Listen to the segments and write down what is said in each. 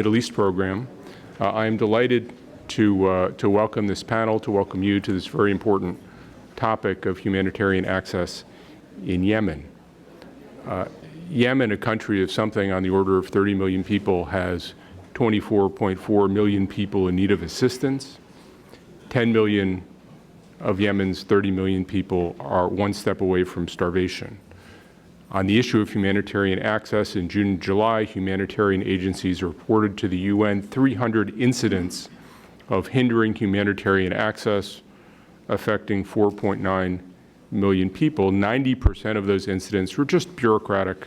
Middle East program. I am delighted to welcome this panel, to welcome you to this very important topic of humanitarian access in Yemen. Yemen, a country of something on the order of 30 million people, has 24.4 million people in need of assistance. 10 million of Yemen's 30 million people are one step away from starvation. On the issue of humanitarian access, in June and July, humanitarian agencies reported to the UN 300 incidents of hindering humanitarian access, affecting 4.9 million people. 90% of those incidents were just bureaucratic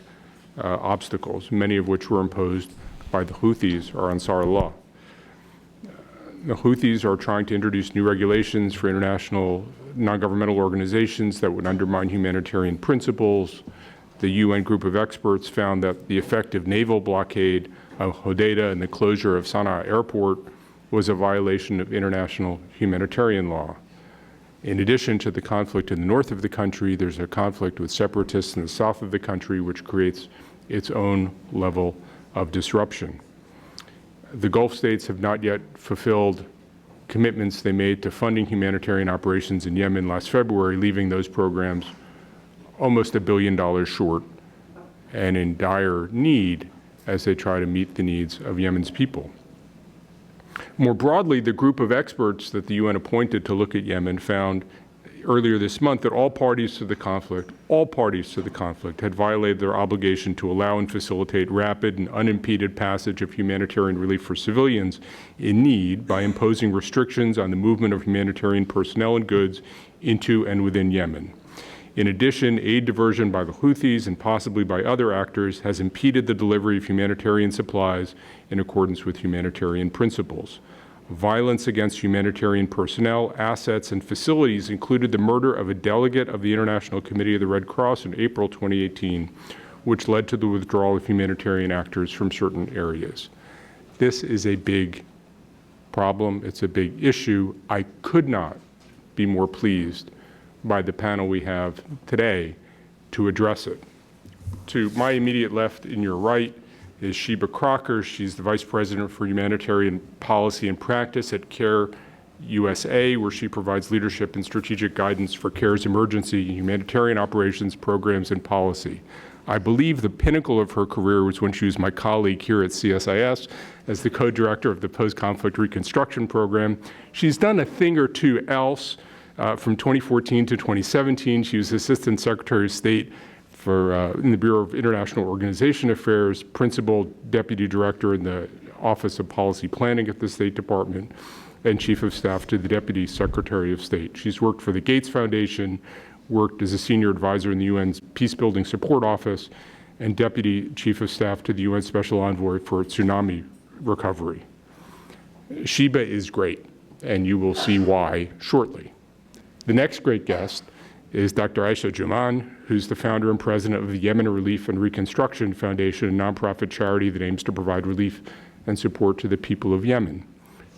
obstacles, many of which were imposed by the Houthis or Ansar Allah. The Houthis are trying to introduce new regulations for international non-governmental organizations that would undermine humanitarian principles. The UN group of experts found that the effective naval blockade of Hodeidah and the closure of Sana'a airport was a violation of international humanitarian law. In addition to the conflict in the north of the country, there's a conflict with separatists in the south of the country, which creates its own level of disruption. The Gulf states have not yet fulfilled commitments they made to funding humanitarian operations in Yemen last February, leaving those programs almost $1 billion short and in dire need as they try to meet the needs of Yemen's people. More broadly, the group of experts that the UN appointed to look at Yemen found earlier this month that all parties to the conflict had violated their obligation to allow and facilitate rapid and unimpeded passage of humanitarian relief for civilians in need by imposing restrictions on the movement of humanitarian personnel and goods into and within Yemen. In addition, aid diversion by the Houthis and possibly by other actors has impeded the delivery of humanitarian supplies in accordance with humanitarian principles. Violence against humanitarian personnel, assets, and facilities included the murder of a delegate of the International Committee of the Red Cross in April 2018, which led to the withdrawal of humanitarian actors from certain areas. This is a big problem. It's a big issue. I could not be more pleased by the panel we have today to address it. To my immediate left and your right is Sheba Crocker. She's the Vice President for Humanitarian Policy and Practice at CARE USA, where she provides leadership and strategic guidance for CARE's emergency humanitarian operations, programs, and policy. I believe the pinnacle of her career was when she was my colleague here at CSIS as the co-director of the Post-Conflict Reconstruction Program. She's done a thing or two else. From 2014 to 2017, she was Assistant Secretary of State in the Bureau of International Organization Affairs, Principal Deputy Director in the Office of Policy Planning at the State Department, and Chief of Staff to the Deputy Secretary of State. She's worked for the Gates Foundation, worked as a senior advisor in the UN's Peacebuilding Support Office, and Deputy Chief of Staff to the UN Special Envoy for Tsunami Recovery. Sheba is great, and you will see why shortly. The next great guest is Dr. Aisha Juman, who's the founder and president of the Yemen Relief and Reconstruction Foundation, a nonprofit charity that aims to provide relief and support to the people of Yemen.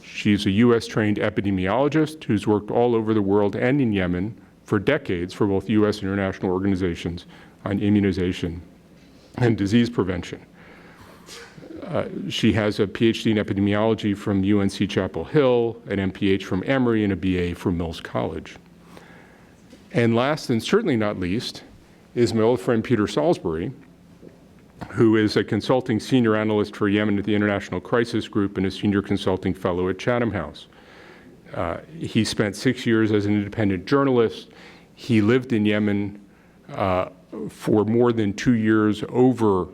She's a US-trained epidemiologist who's worked all over the world and in Yemen for decades for both US and international organizations on immunization and disease prevention. She has a PhD in epidemiology from UNC Chapel Hill, an MPH from Emory, and a BA from Mills College. And last and certainly not least is my old friend Peter Salisbury, who is a consulting senior analyst for Yemen at the International Crisis Group and a senior consulting fellow at Chatham House. He spent 6 years as an independent journalist. He lived in Yemen for more than 2 years over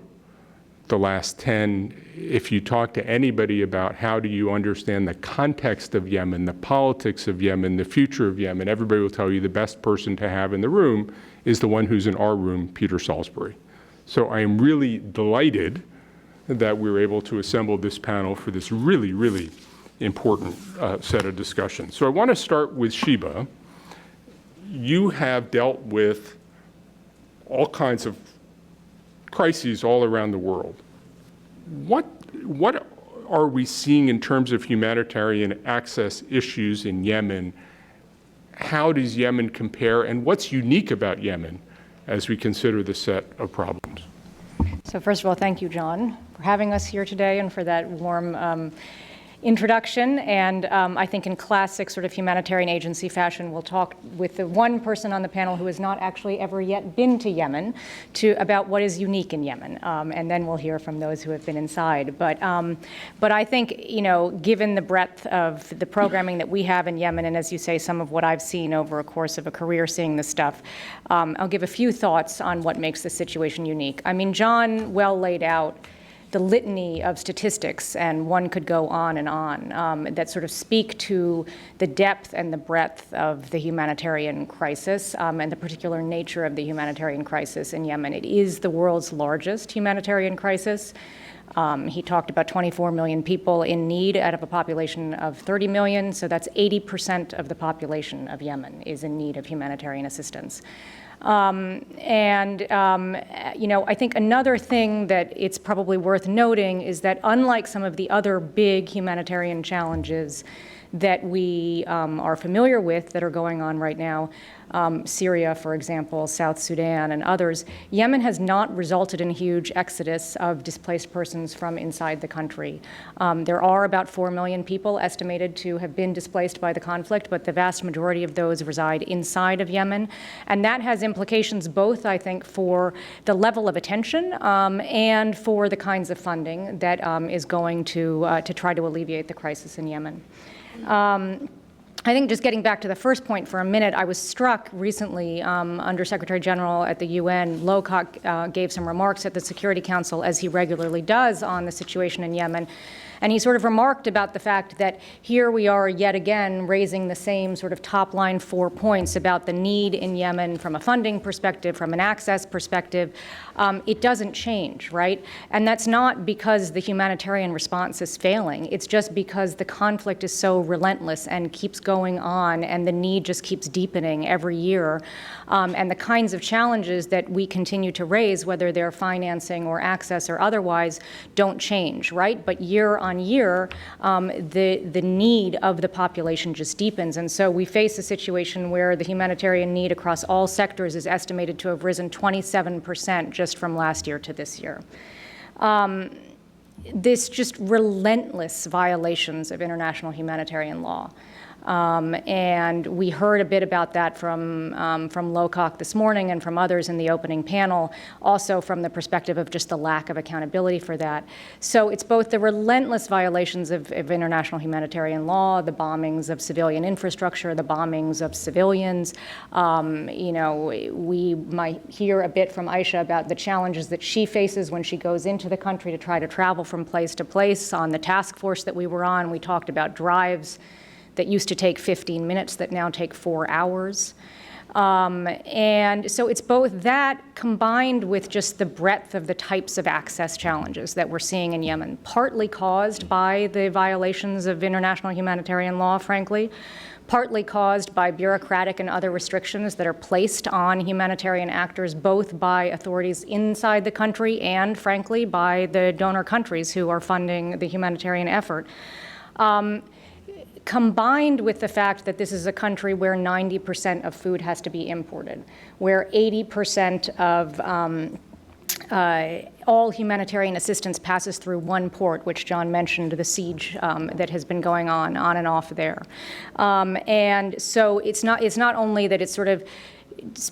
the last 10. If you talk to anybody about how do you understand the context of Yemen, the politics of Yemen, the future of Yemen, everybody will tell you the best person to have in the room is the one who's in our room, Peter Salisbury. So I am really delighted that we were able to assemble this panel for this really, really important set of discussions. So I want to start with Sheba. You have dealt with all kinds of crises all around the world. What are we seeing in terms of humanitarian access issues in Yemen? How does Yemen compare, and what's unique about Yemen as we consider the set of problems? So first of all, thank you, John, for for having us here today and for that warm introduction. And I think in classic sort of humanitarian agency fashion, we'll talk with the one person on the panel who has not actually ever yet been to Yemen about what is unique in Yemen. And then we'll hear from those who have been inside. But I think, given the breadth of the programming that we have in Yemen, and as you say, some of what I've seen over a course of a career seeing this stuff, I'll give a few thoughts on what makes this situation unique. I mean, John well laid out the litany of statistics, and one could go on and on, that sort of speak to the depth and the breadth of the humanitarian crisis and the particular nature of the humanitarian crisis in Yemen. It is the world's largest humanitarian crisis. He talked about 24 million people in need out of a population of 30 million, so that's 80% of the population of Yemen is in need of humanitarian assistance. I think another thing that it's probably worth noting is that unlike some of the other big humanitarian challenges that we are familiar with that are going on right now, Syria, for example, South Sudan, and others, Yemen has not resulted in huge exodus of displaced persons from inside the country. There are about 4 million people estimated to have been displaced by the conflict, but the vast majority of those reside inside of Yemen. And that has implications both, I think, for the level of attention and for the kinds of funding that is going to try to alleviate the crisis in Yemen. I think just getting back to the first point for a minute, I was struck recently, Under Secretary General at the UN, Lowcock gave some remarks at the Security Council, as he regularly does, on the situation in Yemen. And he sort of remarked about the fact that here we are yet again raising the same sort of top line 4 points about the need in Yemen from a funding perspective, from an access perspective. It doesn't change, right? And that's not because the humanitarian response is failing. It's just because the conflict is so relentless and keeps going on, and the need just keeps deepening every year. And the kinds of challenges that we continue to raise, whether they're financing or access or otherwise, don't change, right? But year on year, the need of the population just deepens. And so we face a situation where the humanitarian need across all sectors is estimated to have risen 27% just from last year to this year. This just relentless violations of international humanitarian law. And we heard a bit about that from Lowcock this morning and from others in the opening panel, also from the perspective of just the lack of accountability for that. So it's both the relentless violations of international humanitarian law, the bombings of civilian infrastructure, the bombings of civilians. We might hear a bit from Aisha about the challenges that she faces when she goes into the country to try to travel from place to place. On the task force that we were on, we talked about drives that used to take 15 minutes that now take 4 hours. And so it's both that combined with just the breadth of the types of access challenges that we're seeing in Yemen, partly caused by the violations of international humanitarian law, frankly, partly caused by bureaucratic and other restrictions that are placed on humanitarian actors, both by authorities inside the country and, frankly, by the donor countries who are funding the humanitarian effort. Combined with the fact that this is a country where 90% of food has to be imported, where 80% of all humanitarian assistance passes through one port, which John mentioned, the siege that has been going on and off there. And so it's not only that it's sort of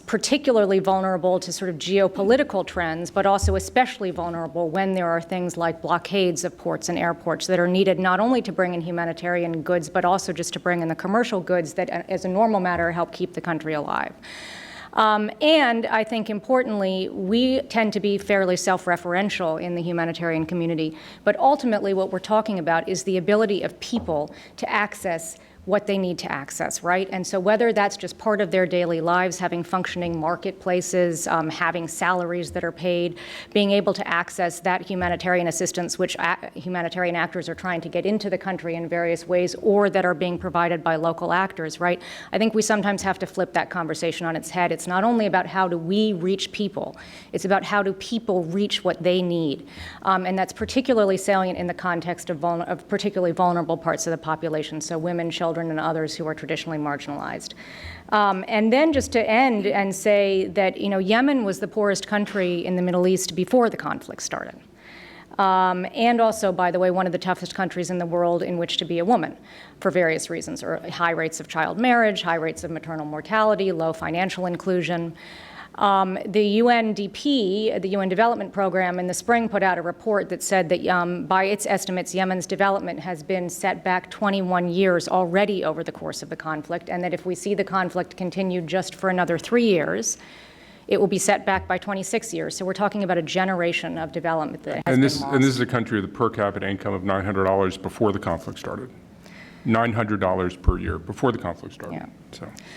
particularly vulnerable to sort of geopolitical trends, but also especially vulnerable when there are things like blockades of ports and airports that are needed not only to bring in humanitarian goods, but also just to bring in the commercial goods that, as a normal matter, help keep the country alive. And I think importantly, we tend to be fairly self-referential in the humanitarian community, but ultimately what we're talking about is the ability of people to access what they need to access, right? And so whether that's just part of their daily lives, having functioning marketplaces, having salaries that are paid, being able to access that humanitarian assistance, which humanitarian actors are trying to get into the country in various ways, or that are being provided by local actors, right? I think we sometimes have to flip that conversation on its head. It's not only about how do we reach people, it's about how do people reach what they need. And that's particularly salient in the context of particularly vulnerable parts of the population, so women, children, and others who are traditionally marginalized. And then just to end and say that, Yemen was the poorest country in the Middle East before the conflict started. And also, by the way, one of the toughest countries in the world in which to be a woman for various reasons, or high rates of child marriage, high rates of maternal mortality, low financial inclusion. The UNDP, the UN Development Program, in the spring put out a report that said that by its estimates, Yemen's development has been set back 21 years already over the course of the conflict, and that if we see the conflict continue just for another 3 years, it will be set back by 26 years. So we're talking about a generation of development that has been lost. And this is a country with a per capita income of $900 before the conflict started. $900 per year before the conflict started. Yeah.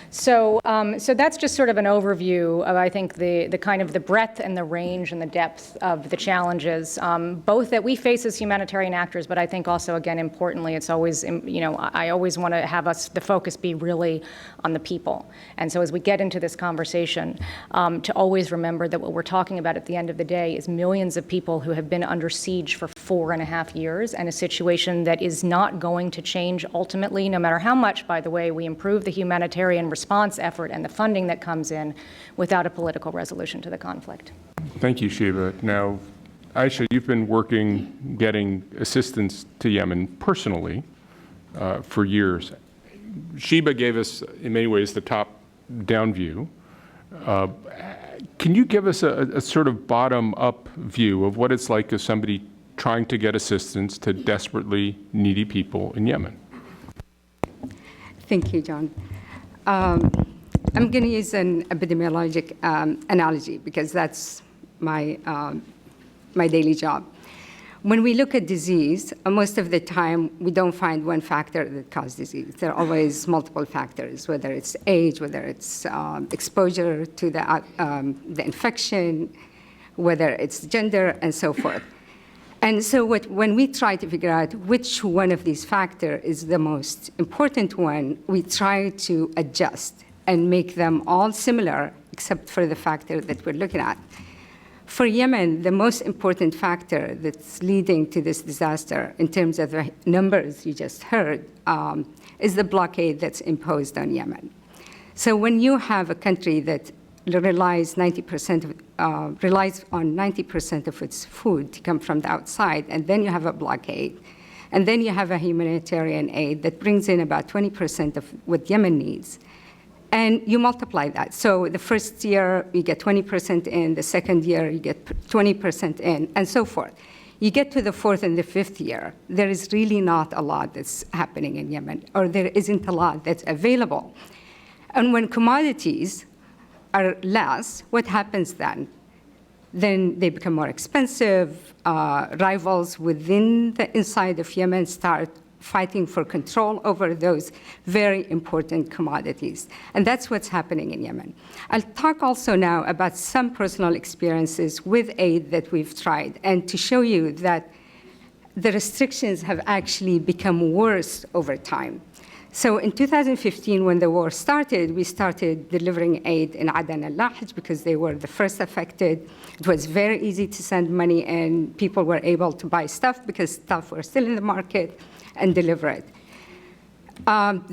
So that's just sort of an overview of, I think, the kind of the breadth and the range and the depth of the challenges, both that we face as humanitarian actors, but I think also, again, importantly, it's always, I always want to have the focus be really on the people. And so as we get into this conversation, to always remember that what we're talking about at the end of the day is millions of people who have been under siege for 4.5 years, and a situation that is not going to change ultimately, no matter how much, by the way, we improve the humanitarian response effort and the funding that comes in, without a political resolution to the conflict. thank you, Sheba. Now, Aisha, you've been working, getting assistance to Yemen personally for years. Sheba gave us, in many ways, the top-down view. Can you give us a sort of bottom-up view of what it's like as somebody trying to get assistance to desperately needy people in Yemen? Thank you, John. I'm going to use an epidemiologic analogy because that's my daily job. When we look at disease, most of the time we don't find one factor that causes disease. There are always multiple factors, whether it's age, whether it's exposure to the infection, whether it's gender, and so forth. And so when we try to figure out which one of these factors is the most important one, we try to adjust and make them all similar, except for the factor that we're looking at. For Yemen, the most important factor that's leading to this disaster, in terms of the numbers you just heard, is the blockade that's imposed on Yemen. So when you have a country that relies on 90% of its food to come from the outside, and then you have a blockade, and then you have a humanitarian aid that brings in about 20% of what Yemen needs, and you multiply that. So the first year, you get 20% in, the second year, you get 20% in, and so forth. You get to the fourth and the fifth year, there is really not a lot that's happening in Yemen, or there isn't a lot that's available. And when commodities are less, what happens then? Then they become more expensive. Rivals within the inside of Yemen start fighting for control over those very important commodities. And that's what's happening in Yemen. I'll talk also now about some personal experiences with aid that we've tried, and to show you that the restrictions have actually become worse over time. So in 2015, when the war started, we started delivering aid in Aden and Lahj because they were the first affected. It was very easy to send money, and people were able to buy stuff because stuff were still in the market and deliver it.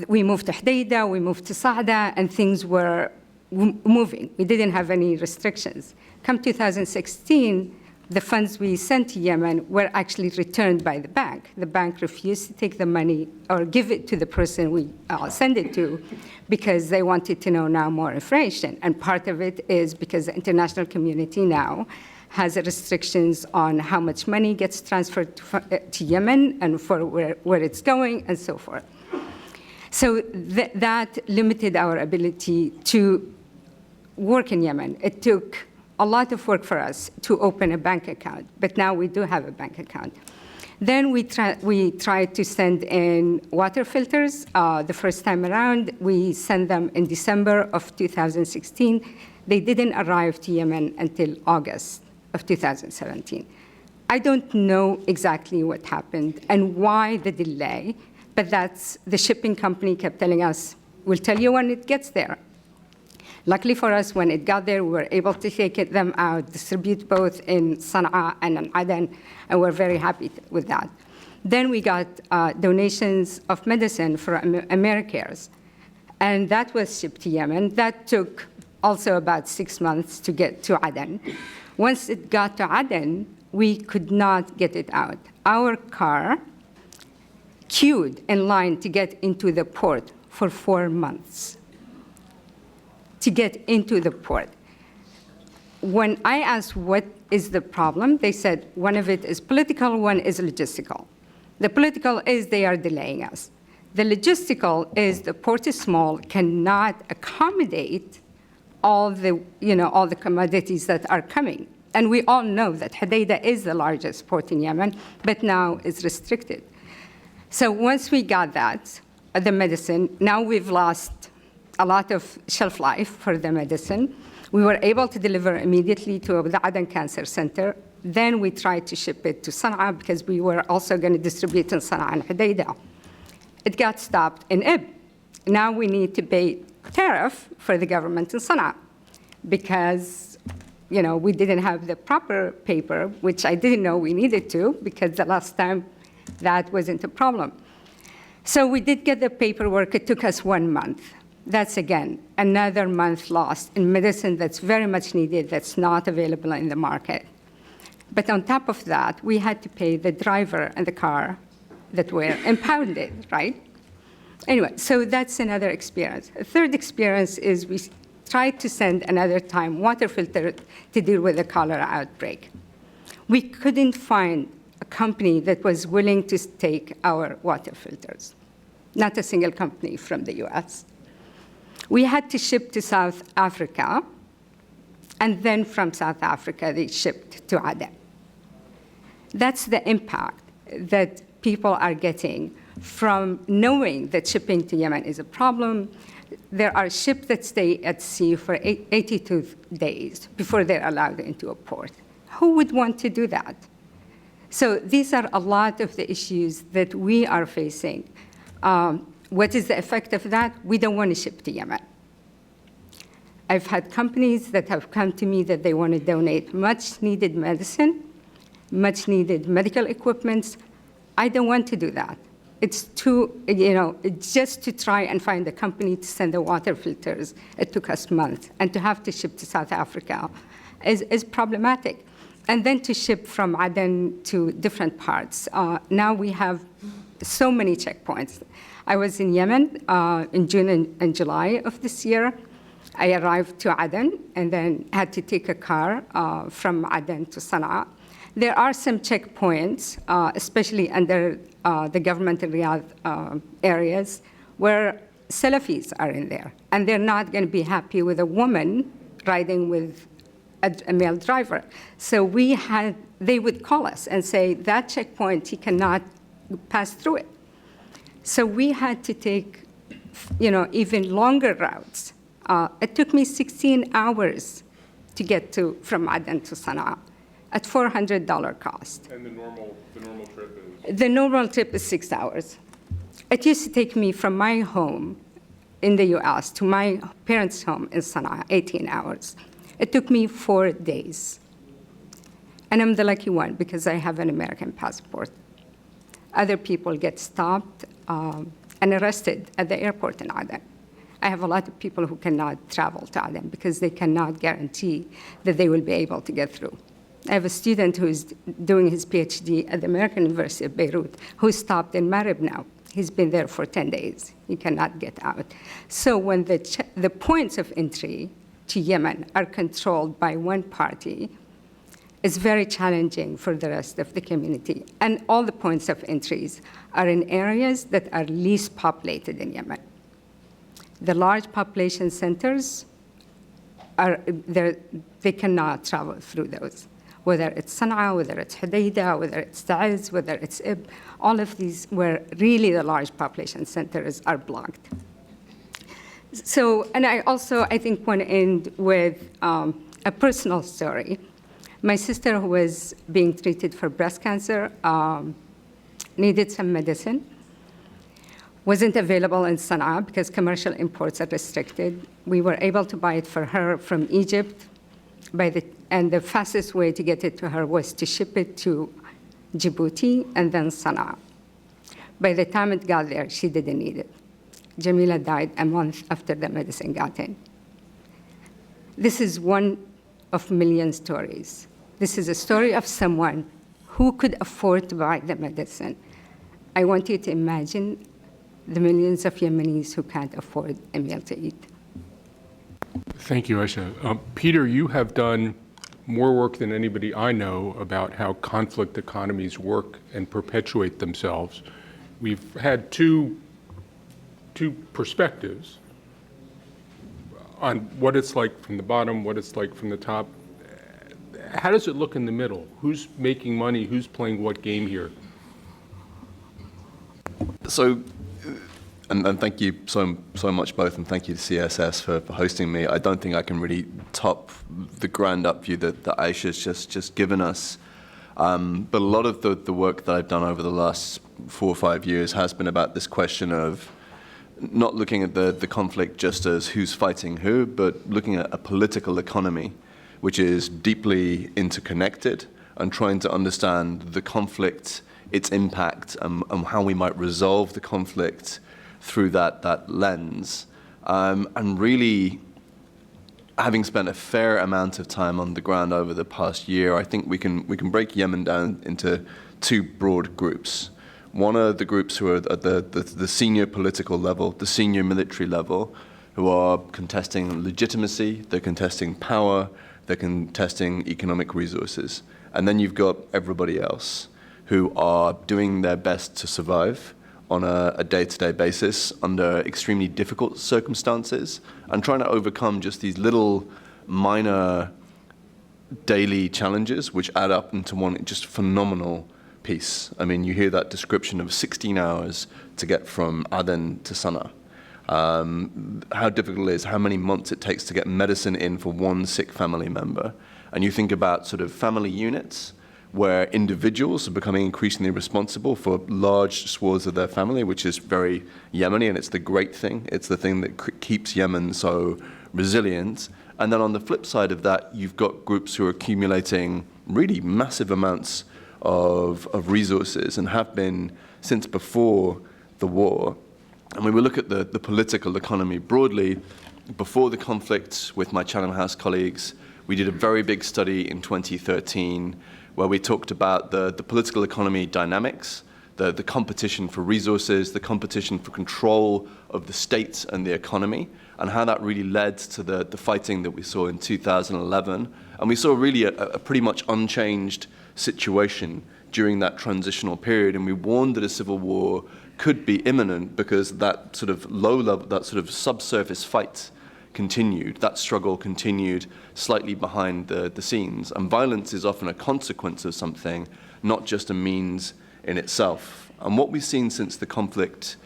We moved to Hodeidah, we moved to Saada, and things were moving. We didn't have any restrictions. Come 2016, the funds we sent to Yemen were actually returned by the bank. The bank refused to take the money or give it to the person we sent it to because they wanted to know now more information. And part of it is because the international community now has restrictions on how much money gets transferred to Yemen and for where it's going and so forth. So that limited our ability to work in Yemen. It took a lot of work for us to open a bank account, but now we do have a bank account. Then we tried to send in water filters. The first time around, we sent them in December of 2016. They didn't arrive to Yemen until August of 2017. I don't know exactly what happened and why the delay, but that's the shipping company kept telling us, we'll tell you when it gets there. Luckily for us, when it got there, we were able to take them out, distribute both in Sana'a and in Aden, and we're very happy with that. Then we got donations of medicine for AmeriCares, and that was shipped to Yemen. That took also about 6 months to get to Aden. Once it got to Aden, we could not get it out. Our car queued in line to get into the port for 4 months. To get into the port. When I asked what is the problem, they said one of it is political, one is logistical. The political is they are delaying us. The logistical is the port is small, cannot accommodate all the commodities that are coming. And we all know that Hodeidah is the largest port in Yemen, but now is restricted. So once we got that, the medicine, now we've lost a lot of shelf life for the medicine. We were able to deliver immediately to the Aden Cancer Center. Then we tried to ship it to Sana'a because we were also going to distribute in Sana'a and Hodeidah. It got stopped in Ib. Now we need to pay tariff for the government in Sana'a because we didn't have the proper paper, which I didn't know we needed to because the last time that wasn't a problem. So we did get the paperwork. It took us 1 month. That's, again, another month lost in medicine that's very much needed, that's not available in the market. But on top of that, we had to pay the driver and the car that were impounded, right? Anyway, so that's another experience. A third experience is we tried to send another time water filter to deal with the cholera outbreak. We couldn't find a company that was willing to take our water filters, not a single company from the US. We had to ship to South Africa, and then from South Africa, they shipped to Aden. That's the impact that people are getting from knowing that shipping to Yemen is a problem. There are ships that stay at sea for 82 days before they're allowed into a port. Who would want to do that? So these are a lot of the issues that we are facing. What is the effect of that? We don't want to ship to Yemen. I've had companies that have come to me that they want to donate much needed medicine, much needed medical equipment. I don't want to do that. It's just to try and find a company to send the water filters. It took us months. And to have to ship to South Africa is problematic. And then to ship from Aden to different parts. Now we have so many checkpoints. I was in Yemen in June and July of this year. I arrived to Aden and then had to take a car from Aden to Sana'a. There are some checkpoints, especially under the government in Riyadh areas, where Salafis are in there. And they're not going to be happy with a woman riding with a male driver. So they would call us and say, that checkpoint, he cannot pass through it. So we had to take, even longer routes. It took me 16 hours to get from Aden to Sana'a at $400 cost. And the normal trip is? The normal trip is 6 hours. It used to take me from my home in the US to my parents' home in Sana'a, 18 hours. It took me 4 days. And I'm the lucky one because I have an American passport. Other people get stopped and arrested at the airport in Aden. I have a lot of people who cannot travel to Aden because they cannot guarantee that they will be able to get through. I have a student who is doing his PhD at the American University of Beirut who stopped in Marib now. He's been there for 10 days. He cannot get out. So when the points of entry to Yemen are controlled by one party, it's very challenging for the rest of the community. And all the points of entries are in areas that are least populated in Yemen. The large population centers, they cannot travel through those. Whether it's Sana'a, whether it's Hodeidah, whether it's Ta'ez, whether it's Ib, all of these where really the large population centers are blocked. So, and I think want to end with a personal story. My sister, who was being treated for breast cancer, needed some medicine. Wasn't available in Sana'a because commercial imports are restricted. We were able to buy it for her from Egypt, and the fastest way to get it to her was to ship it to Djibouti and then Sana'a. By the time it got there, she didn't need it. Jamila died a month after the medicine got in. This is one of million stories. This is a story of someone who could afford to buy the medicine. I want you to imagine the millions of Yemenis who can't afford a meal to eat. Thank you, Aisha. Peter, you have done more work than anybody I know about how conflict economies work and perpetuate themselves. We've had two perspectives on what it's like from the bottom, what it's like from the top. How does it look in the middle? Who's making money? Who's playing what game here? So, and thank you so much both, and thank you to CSS for hosting me. I don't think I can really top the grand up view that Aisha's just given us. But a lot of the work that I've done over the last 4 or 5 years has been about this question of not looking at the conflict just as who's fighting who, but looking at a political economy which is deeply interconnected, and trying to understand the conflict, its impact, and how we might resolve the conflict through that lens. And really, having spent a fair amount of time on the ground over the past year, I think we can break Yemen down into 2 broad groups. One are the groups who are at the senior political level, the senior military level, who are contesting legitimacy, they're contesting power, they're contesting economic resources. And then you've got everybody else who are doing their best to survive on a day-to-day basis under extremely difficult circumstances and trying to overcome just these little minor daily challenges which add up into one just phenomenal piece. I mean, you hear that description of 16 hours to get from Aden to Sana'a. How difficult it is, how many months it takes to get medicine in for one sick family member. And you think about sort of family units where individuals are becoming increasingly responsible for large swaths of their family, which is very Yemeni, and it's the great thing. It's the thing that keeps Yemen so resilient. And then on the flip side of that, you've got groups who are accumulating really massive amounts of resources and have been since before the war. And when we look at the political economy broadly, before the conflict with my Chatham House colleagues, we did a very big study in 2013 where we talked about the political economy dynamics, the competition for resources, the competition for control of the state and the economy, and how that really led to the fighting that we saw in 2011. And we saw really a pretty much unchanged situation during that transitional period, and we warned that a civil war could be imminent because that sort of low level, that sort of subsurface fight continued, that struggle continued slightly behind the scenes. And violence is often a consequence of something, not just a means in itself. And what we've seen since the conflict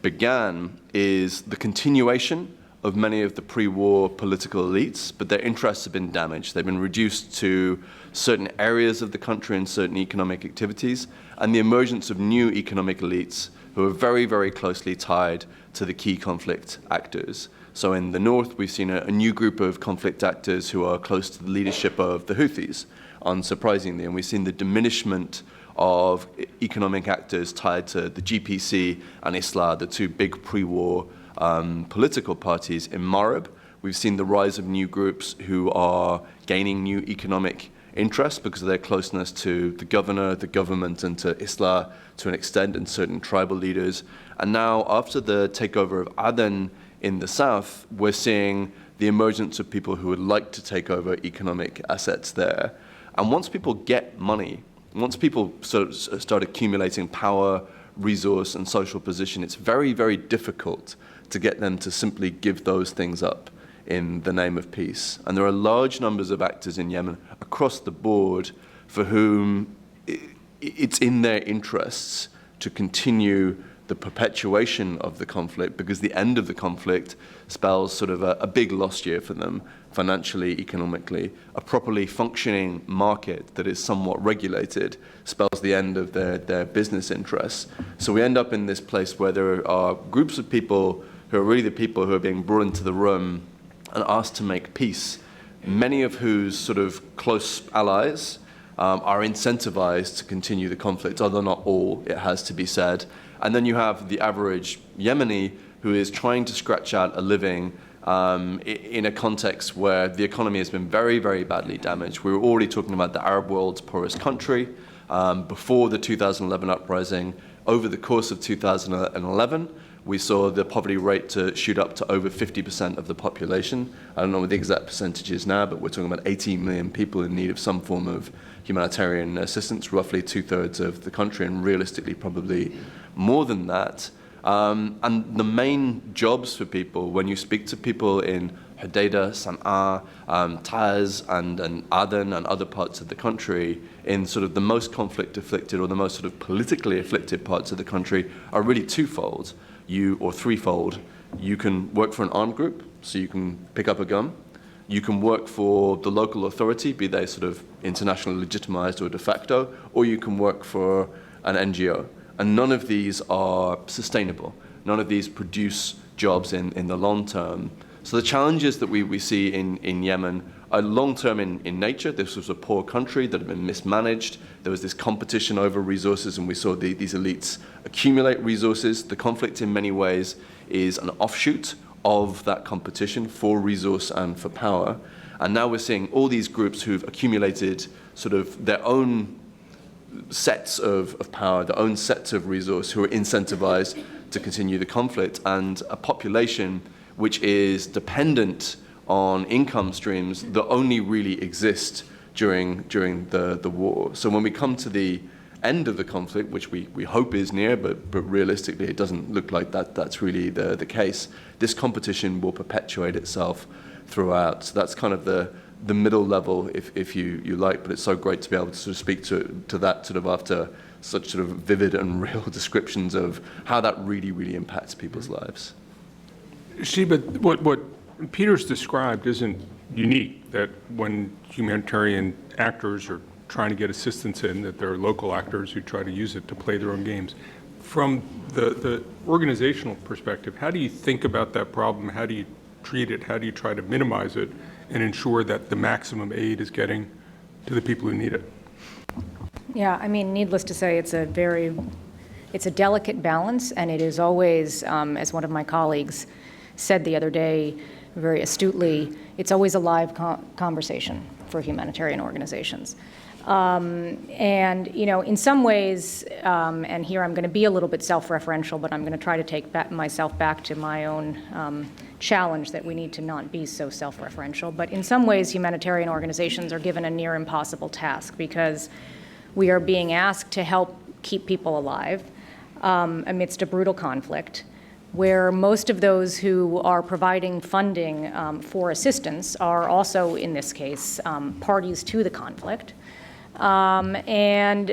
began is the continuation of many of the pre-war political elites, but their interests have been damaged. They've been reduced to certain areas of the country and certain economic activities, and the emergence of new economic elites who are very, very closely tied to the key conflict actors. So in the north, we've seen a new group of conflict actors who are close to the leadership of the Houthis, unsurprisingly, and we've seen the diminishment of economic actors tied to the GPC and Islah, the 2 big pre-war political parties in Maghreb. We've seen the rise of new groups who are gaining new economic interest because of their closeness to the governor, the government, and to Islah to an extent, and certain tribal leaders. And now, after the takeover of Aden in the south, we're seeing the emergence of people who would like to take over economic assets there. And once people get money, once people sort of start accumulating power, resource, and social position, it's very, very difficult to get them to simply give those things up in the name of peace. And there are large numbers of actors in Yemen across the board for whom it's in their interests to continue the perpetuation of the conflict, because the end of the conflict spells sort of a big lost year for them, financially, economically. A properly functioning market that is somewhat regulated spells the end of their business interests. So we end up in this place where there are groups of people who are really the people who are being brought into the room and asked to make peace, many of whose sort of close allies are incentivized to continue the conflict, although not all, it has to be said. And then you have the average Yemeni who is trying to scratch out a living in a context where the economy has been very, very badly damaged. We were already talking about the Arab world's poorest country before the 2011 uprising. Over the course of 2011, we saw the poverty rate to shoot up to over 50% of the population. I don't know what the exact percentage is now, but we're talking about 18 million people in need of some form of humanitarian assistance, roughly 2/3 of the country, and realistically probably more than that. And the main jobs for people, when you speak to people in Hodeidah, Sana'a, Taiz, and Aden, and other parts of the country, in sort of the most conflict-afflicted or the most sort of politically afflicted parts of the country, are really twofold, or threefold. You can work for an armed group, so you can pick up a gun. You can work for the local authority, be they sort of internationally legitimized or de facto, or you can work for an NGO. And none of these are sustainable. None of these produce jobs in the long term. So the challenges that we see in Yemen are long-term in nature. This was a poor country that had been mismanaged. There was this competition over resources, and we saw these elites accumulate resources. The conflict in many ways is an offshoot of that competition for resource and for power. And now we're seeing all these groups who've accumulated sort of their own sets of power, their own sets of resource, who are incentivized to continue the conflict, and a population which is dependent on income streams that only really exist during the war. So when we come to the end of the conflict, which we hope is near, but realistically it doesn't look like that's really the case, this competition will perpetuate itself throughout. So that's kind of the middle level, if you like, but it's so great to be able to sort of speak to that sort of after such sort of vivid and real descriptions of how that really, really impacts people's lives. Sheba, what Peter's described isn't unique, that when humanitarian actors are trying to get assistance in, that there are local actors who try to use it to play their own games. From the organizational perspective, how do you think about that problem? How do you treat it? How do you try to minimize it and ensure that the maximum aid is getting to the people who need it? Yeah, I mean, needless to say, it's a delicate balance, and it is always, as one of my colleagues said the other day very astutely, it's always a live conversation for humanitarian organizations. And, you know, in some ways, and here I'm going to be a little bit self-referential, but I'm going to try to take myself back to my own challenge that we need to not be so self-referential. But in some ways, humanitarian organizations are given a near impossible task, because we are being asked to help keep people alive amidst a brutal conflict, where most of those who are providing funding for assistance are also, in this case, parties to the conflict. And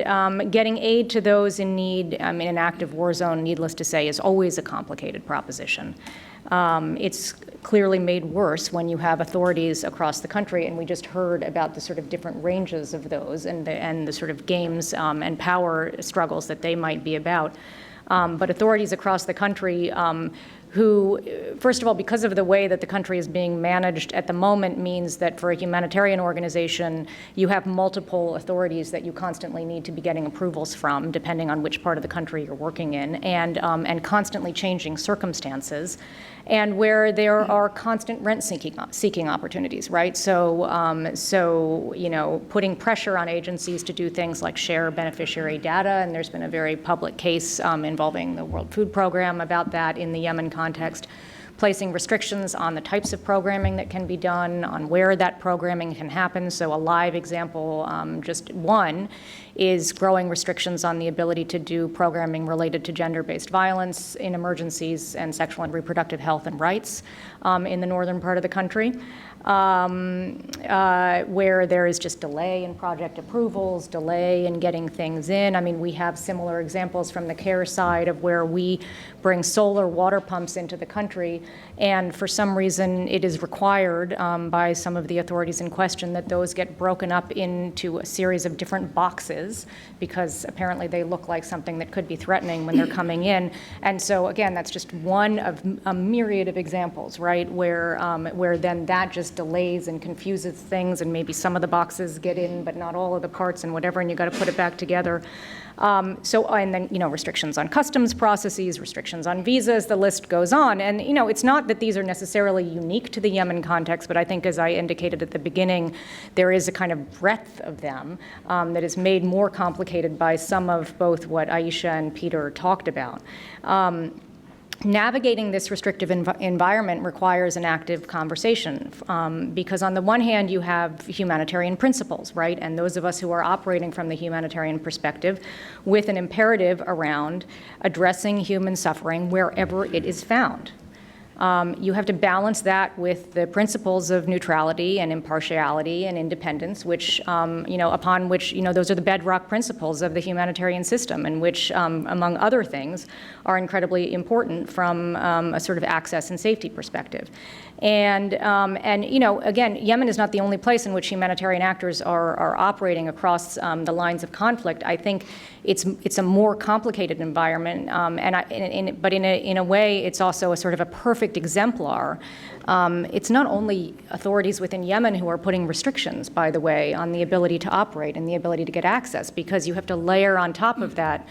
getting aid to those in need in an active war zone, needless to say, is always a complicated proposition. It's clearly made worse when you have authorities across the country, and we just heard about the sort of different ranges of those and the sort of games and power struggles that they might be about. But authorities across the country who, first of all, because of the way that the country is being managed at the moment, means that for a humanitarian organization, you have multiple authorities that you constantly need to be getting approvals from, depending on which part of the country you're working in, and constantly changing circumstances, and where there are constant rent-seeking opportunities, right? So, you know, putting pressure on agencies to do things like share beneficiary data, and there's been a very public case involving the World Food Program about that in the Yemen context, placing restrictions on the types of programming that can be done, on where that programming can happen. So a live example, just one, is growing restrictions on the ability to do programming related to gender-based violence in emergencies and sexual and reproductive health and rights in the northern part of the country. Where there is just delay in project approvals, delay in getting things in. I mean, we have similar examples from the care side of where we bring solar water pumps into the country, and for some reason it is required by some of the authorities in question that those get broken up into a series of different boxes, because apparently they look like something that could be threatening when they're coming in. And so again, that's just one of a myriad of examples, right, where then that just delays and confuses things, and maybe some of the boxes get in but not all of the parts and whatever, and you got to put it back together. And then, restrictions on customs processes, restrictions on visas, the list goes on. And, it's not that these are necessarily unique to the Yemen context, but I think, as I indicated at the beginning, there is a kind of breadth of them that is made more complicated by some of both what Aisha and Peter talked about. Navigating this restrictive environment requires an active conversation because on the one hand you have humanitarian principles, right? And those of us who are operating from the humanitarian perspective with an imperative around addressing human suffering wherever it is found. You have to balance that with the principles of neutrality and impartiality and independence, which, upon which, those are the bedrock principles of the humanitarian system, and which, among other things, are incredibly important from a sort of access and safety perspective. And again, Yemen is not the only place in which humanitarian actors are operating across the lines of conflict. I think it's a more complicated environment, but in a way, it's also a sort of a perfect exemplar. It's not only authorities within Yemen who are putting restrictions, by the way, on the ability to operate and the ability to get access, because you have to layer on top of that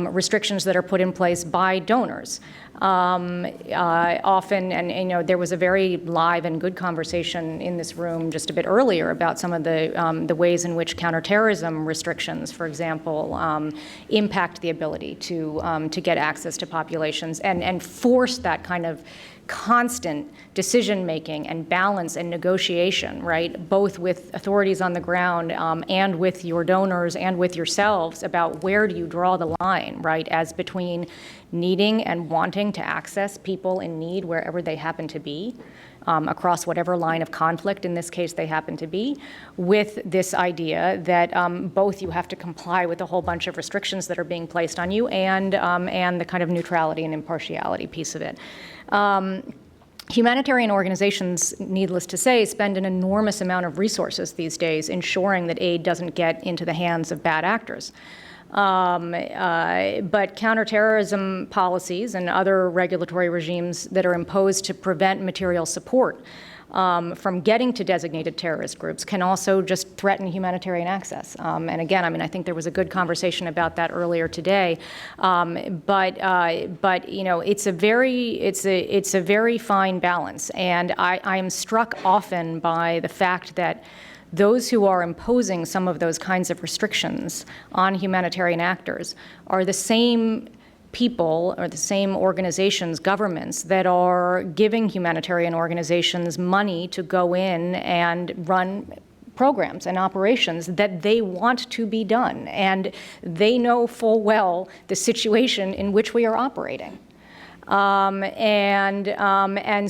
restrictions that are put in place by donors. Often, and there was a very live and good conversation in this room just a bit earlier about some of the ways in which counterterrorism restrictions, for example, impact the ability to get access to populations and force that kind of constant decision-making and balance and negotiation, right, both with authorities on the ground and with your donors and with yourselves about where do you draw the line, right, as between needing and wanting to access people in need wherever they happen to be, across whatever line of conflict, in this case, they happen to be, with this idea that both you have to comply with a whole bunch of restrictions that are being placed on you and the kind of neutrality and impartiality piece of it. Humanitarian organizations, needless to say, spend an enormous amount of resources these days ensuring that aid doesn't get into the hands of bad actors. But counterterrorism policies and other regulatory regimes that are imposed to prevent material support from getting to designated terrorist groups can also just threaten humanitarian access. And again, I think there was a good conversation about that earlier today. But it's a very fine balance. And I am struck often by the fact that those who are imposing some of those kinds of restrictions on humanitarian actors are the same people or the same organizations, governments, that are giving humanitarian organizations money to go in and run programs and operations that they want to be done. And they know full well the situation in which we are operating. And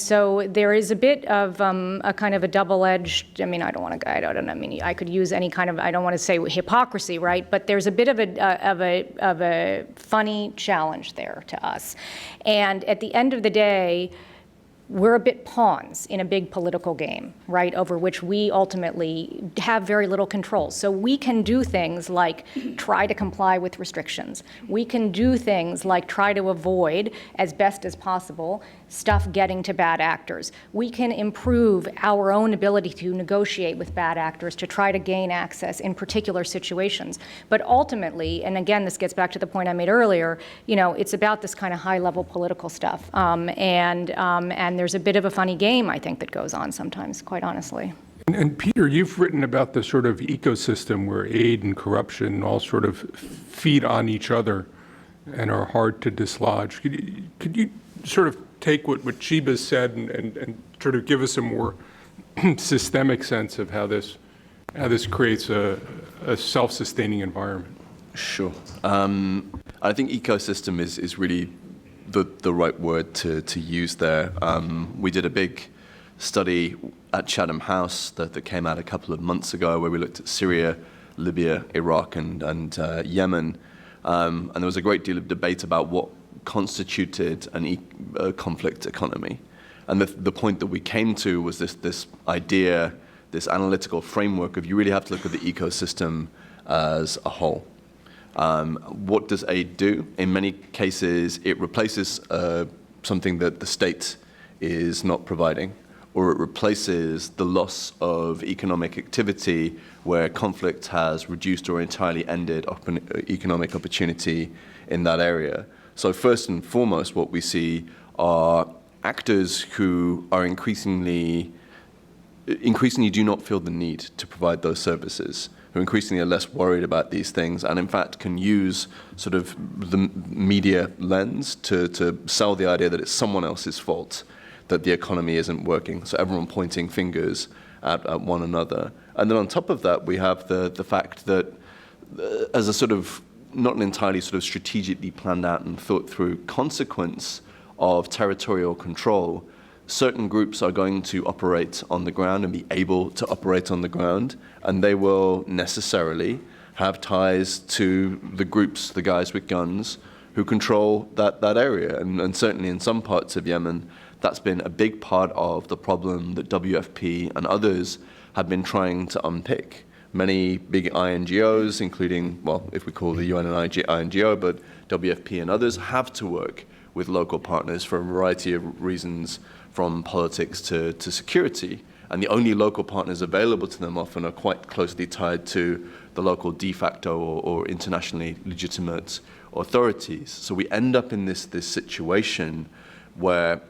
so there is a bit of a kind of a double-edged, I could use any kind of, I don't want to say hypocrisy, right? But there's a bit of a funny challenge there to us. And at the end of the day, we're a bit pawns in a big political game, right, over which we ultimately have very little control. So we can do things like try to comply with restrictions. We can do things like try to avoid, as best as possible, stuff getting to bad actors. We can improve our own ability to negotiate with bad actors to try to gain access in particular situations. But ultimately, and again, this gets back to the point I made earlier, it's about this kind of high-level political stuff. And there's a bit of a funny game, I think, that goes on sometimes, quite honestly. And Peter, you've written about the sort of ecosystem where aid and corruption all sort of feed on each other and are hard to dislodge. Could you sort of take what Chiba said and sort of give us a more systemic sense of how this creates a self-sustaining environment? Sure. I think ecosystem is really the right word to use there. We did a big study at Chatham House that came out a couple of months ago where we looked at Syria, Libya, Iraq, and Yemen. And there was a great deal of debate about what constituted a conflict economy. And the point that we came to was this idea, this analytical framework of you really have to look at the ecosystem as a whole. What does aid do? In many cases, it replaces something that the state is not providing, or it replaces the loss of economic activity where conflict has reduced or entirely ended economic opportunity in that area. So first and foremost, what we see are actors who are increasingly do not feel the need to provide those services, who increasingly are less worried about these things, and in fact can use sort of the media lens to sell the idea that it's someone else's fault that the economy isn't working. So everyone pointing fingers at one another. And then on top of that, we have the fact that as a sort of not an entirely sort of strategically planned out and thought through consequence of territorial control, certain groups are going to operate on the ground and be able to operate on the ground, and they will necessarily have ties to the groups, the guys with guns, who control that area. And certainly in some parts of Yemen, that's been a big part of the problem that WFP and others have been trying to unpick. Many big INGOs, including, well, if we call the UN an INGO, but WFP and others have to work with local partners for a variety of reasons, from politics to security. And the only local partners available to them often are quite closely tied to the local de facto or internationally legitimate authorities. So we end up in this situation where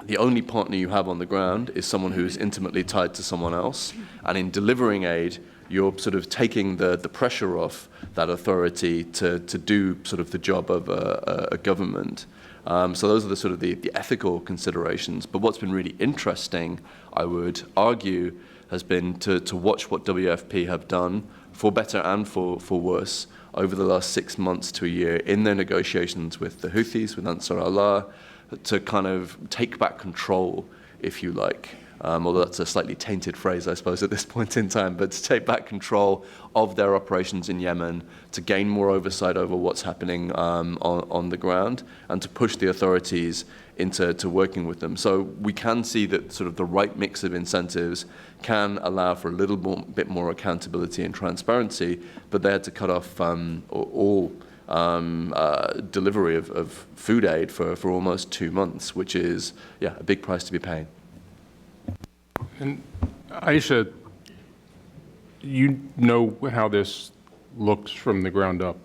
the only partner you have on the ground is someone who's intimately tied to someone else. And in delivering aid, you're sort of taking the pressure off that authority to do sort of the job of a government. So those are the sort of the ethical considerations. But what's been really interesting, I would argue, has been to watch what WFP have done, for better and for worse, over the last 6 months to a year in their negotiations with the Houthis, with Ansar Allah, to kind of take back control, if you like. Although that's a slightly tainted phrase, I suppose, at this point in time, but to take back control of their operations in Yemen, to gain more oversight over what's happening on the ground, and to push the authorities into working with them. So we can see that sort of the right mix of incentives can allow for a little bit more accountability and transparency, but they had to cut off all delivery of food aid for almost 2 months, which is, a big price to be paying. And Aisha, you know how this looks from the ground up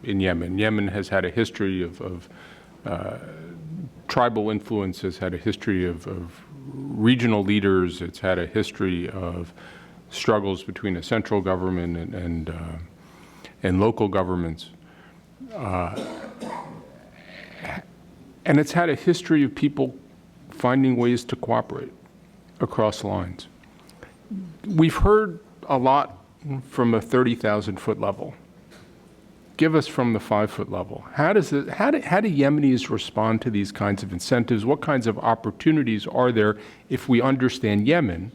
in Yemen. Yemen has had a history of tribal influence, has had a history of regional leaders. It's had a history of struggles between a central government and local governments. And it's had a history of people finding ways to cooperate across lines. We've heard a lot from a 30,000-foot level. Give us from the 5-foot level. How do Yemenis respond to these kinds of incentives? What kinds of opportunities are there if we understand Yemen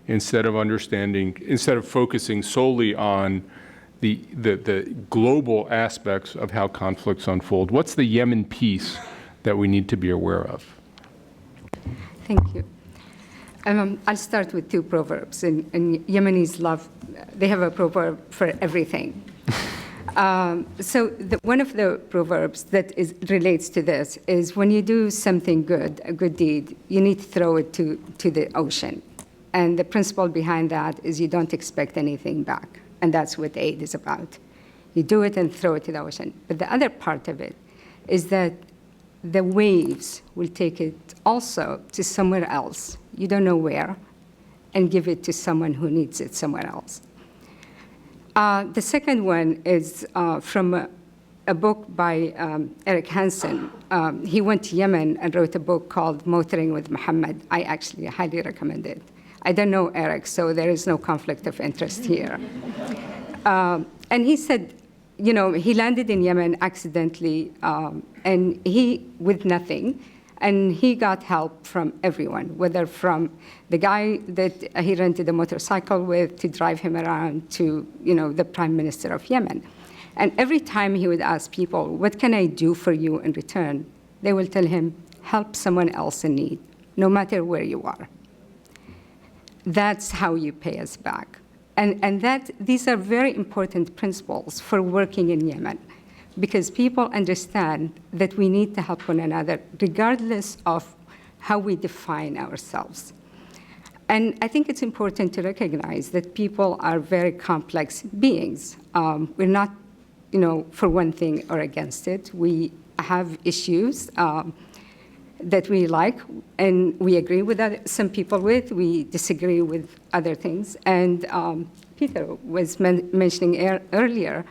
instead of focusing solely on the global aspects of how conflicts unfold? What's the Yemen piece that we need to be aware of? Thank you. I'll start with 2 proverbs. And Yemenis they have a proverb for everything. So one of the proverbs that relates to this is when you do something good, a good deed, you need to throw it to the ocean. And the principle behind that is you don't expect anything back. And that's what aid is about. You do it and throw it to the ocean. But the other part of it is that the waves will take it also to somewhere else, you don't know where, and give it to someone who needs it somewhere else. The second one is from a book by Eric Hansen. He went to Yemen and wrote a book called Motoring with Muhammad. I actually highly recommend it. I don't know Eric, so there is no conflict of interest here. And he said, he landed in Yemen accidentally, and with nothing, and he got help from everyone, whether from the guy that he rented a motorcycle with to drive him around to, the Prime Minister of Yemen. And every time he would ask people, what can I do for you in return? They will tell him, help someone else in need, no matter where you are. That's how you pay us back. And these are very important principles for working in Yemen, because people understand that we need to help one another regardless of how we define ourselves. And I think it's important to recognize that people are very complex beings. We're not, for one thing or against it. We have issues that we like and we agree with some people with. We disagree with other things. And Peter was mentioning earlier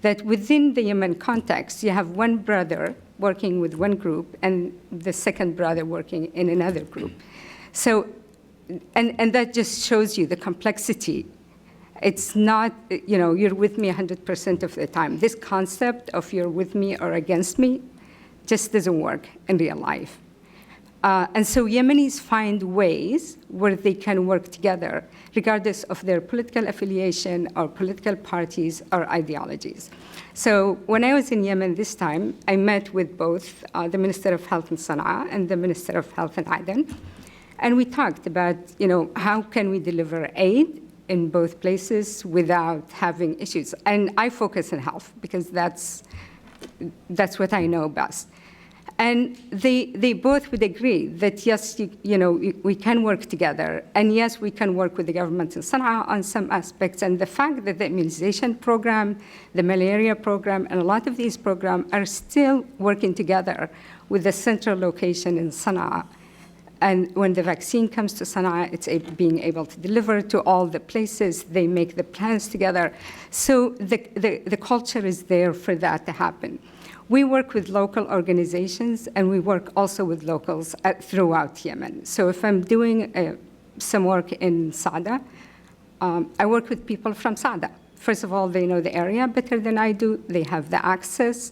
that within the Yemen context, you have one brother working with one group and the second brother working in another group. So, and that just shows you the complexity. It's not, you're with me 100% of the time. This concept of you're with me or against me just doesn't work in real life. And so Yemenis find ways where they can work together, regardless of their political affiliation or political parties or ideologies. So when I was in Yemen this time, I met with both the Minister of Health in Sana'a and the Minister of Health in Aden. And we talked about, how can we deliver aid in both places without having issues. And I focus on health because that's what I know best. And they both would agree that, yes, we can work together. And yes, we can work with the government in Sana'a on some aspects. And the fact that the immunization program, the malaria program, and a lot of these programs are still working together with the central location in Sana'a. And when the vaccine comes to Sana'a, it's being able to deliver to all the places. They make the plans together. So the culture is there for that to happen. We work with local organizations, and we work also with locals throughout Yemen. So if I'm doing some work in Sada, I work with people from Sada. First of all, they know the area better than I do. They have the access,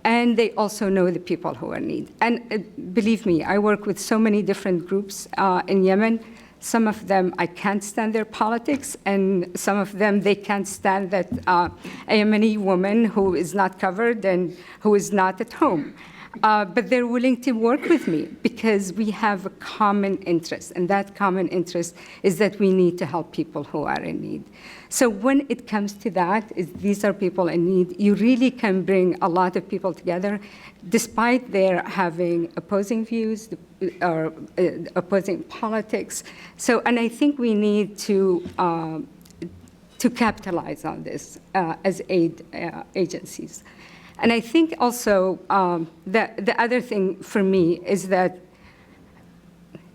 and they also know the people who are in need. And believe me, I work with so many different groups in Yemen. Some of them, I can't stand their politics, and some of them, they can't stand that a Yemeni woman who is not covered and who is not at home. But they're willing to work with me because we have a common interest, and that common interest is that we need to help people who are in need. So when it comes to that, these are people in need, you really can bring a lot of people together, despite their having opposing views or opposing politics. So, and I think we need to capitalize on this as aid agencies. And I think also the other thing for me is that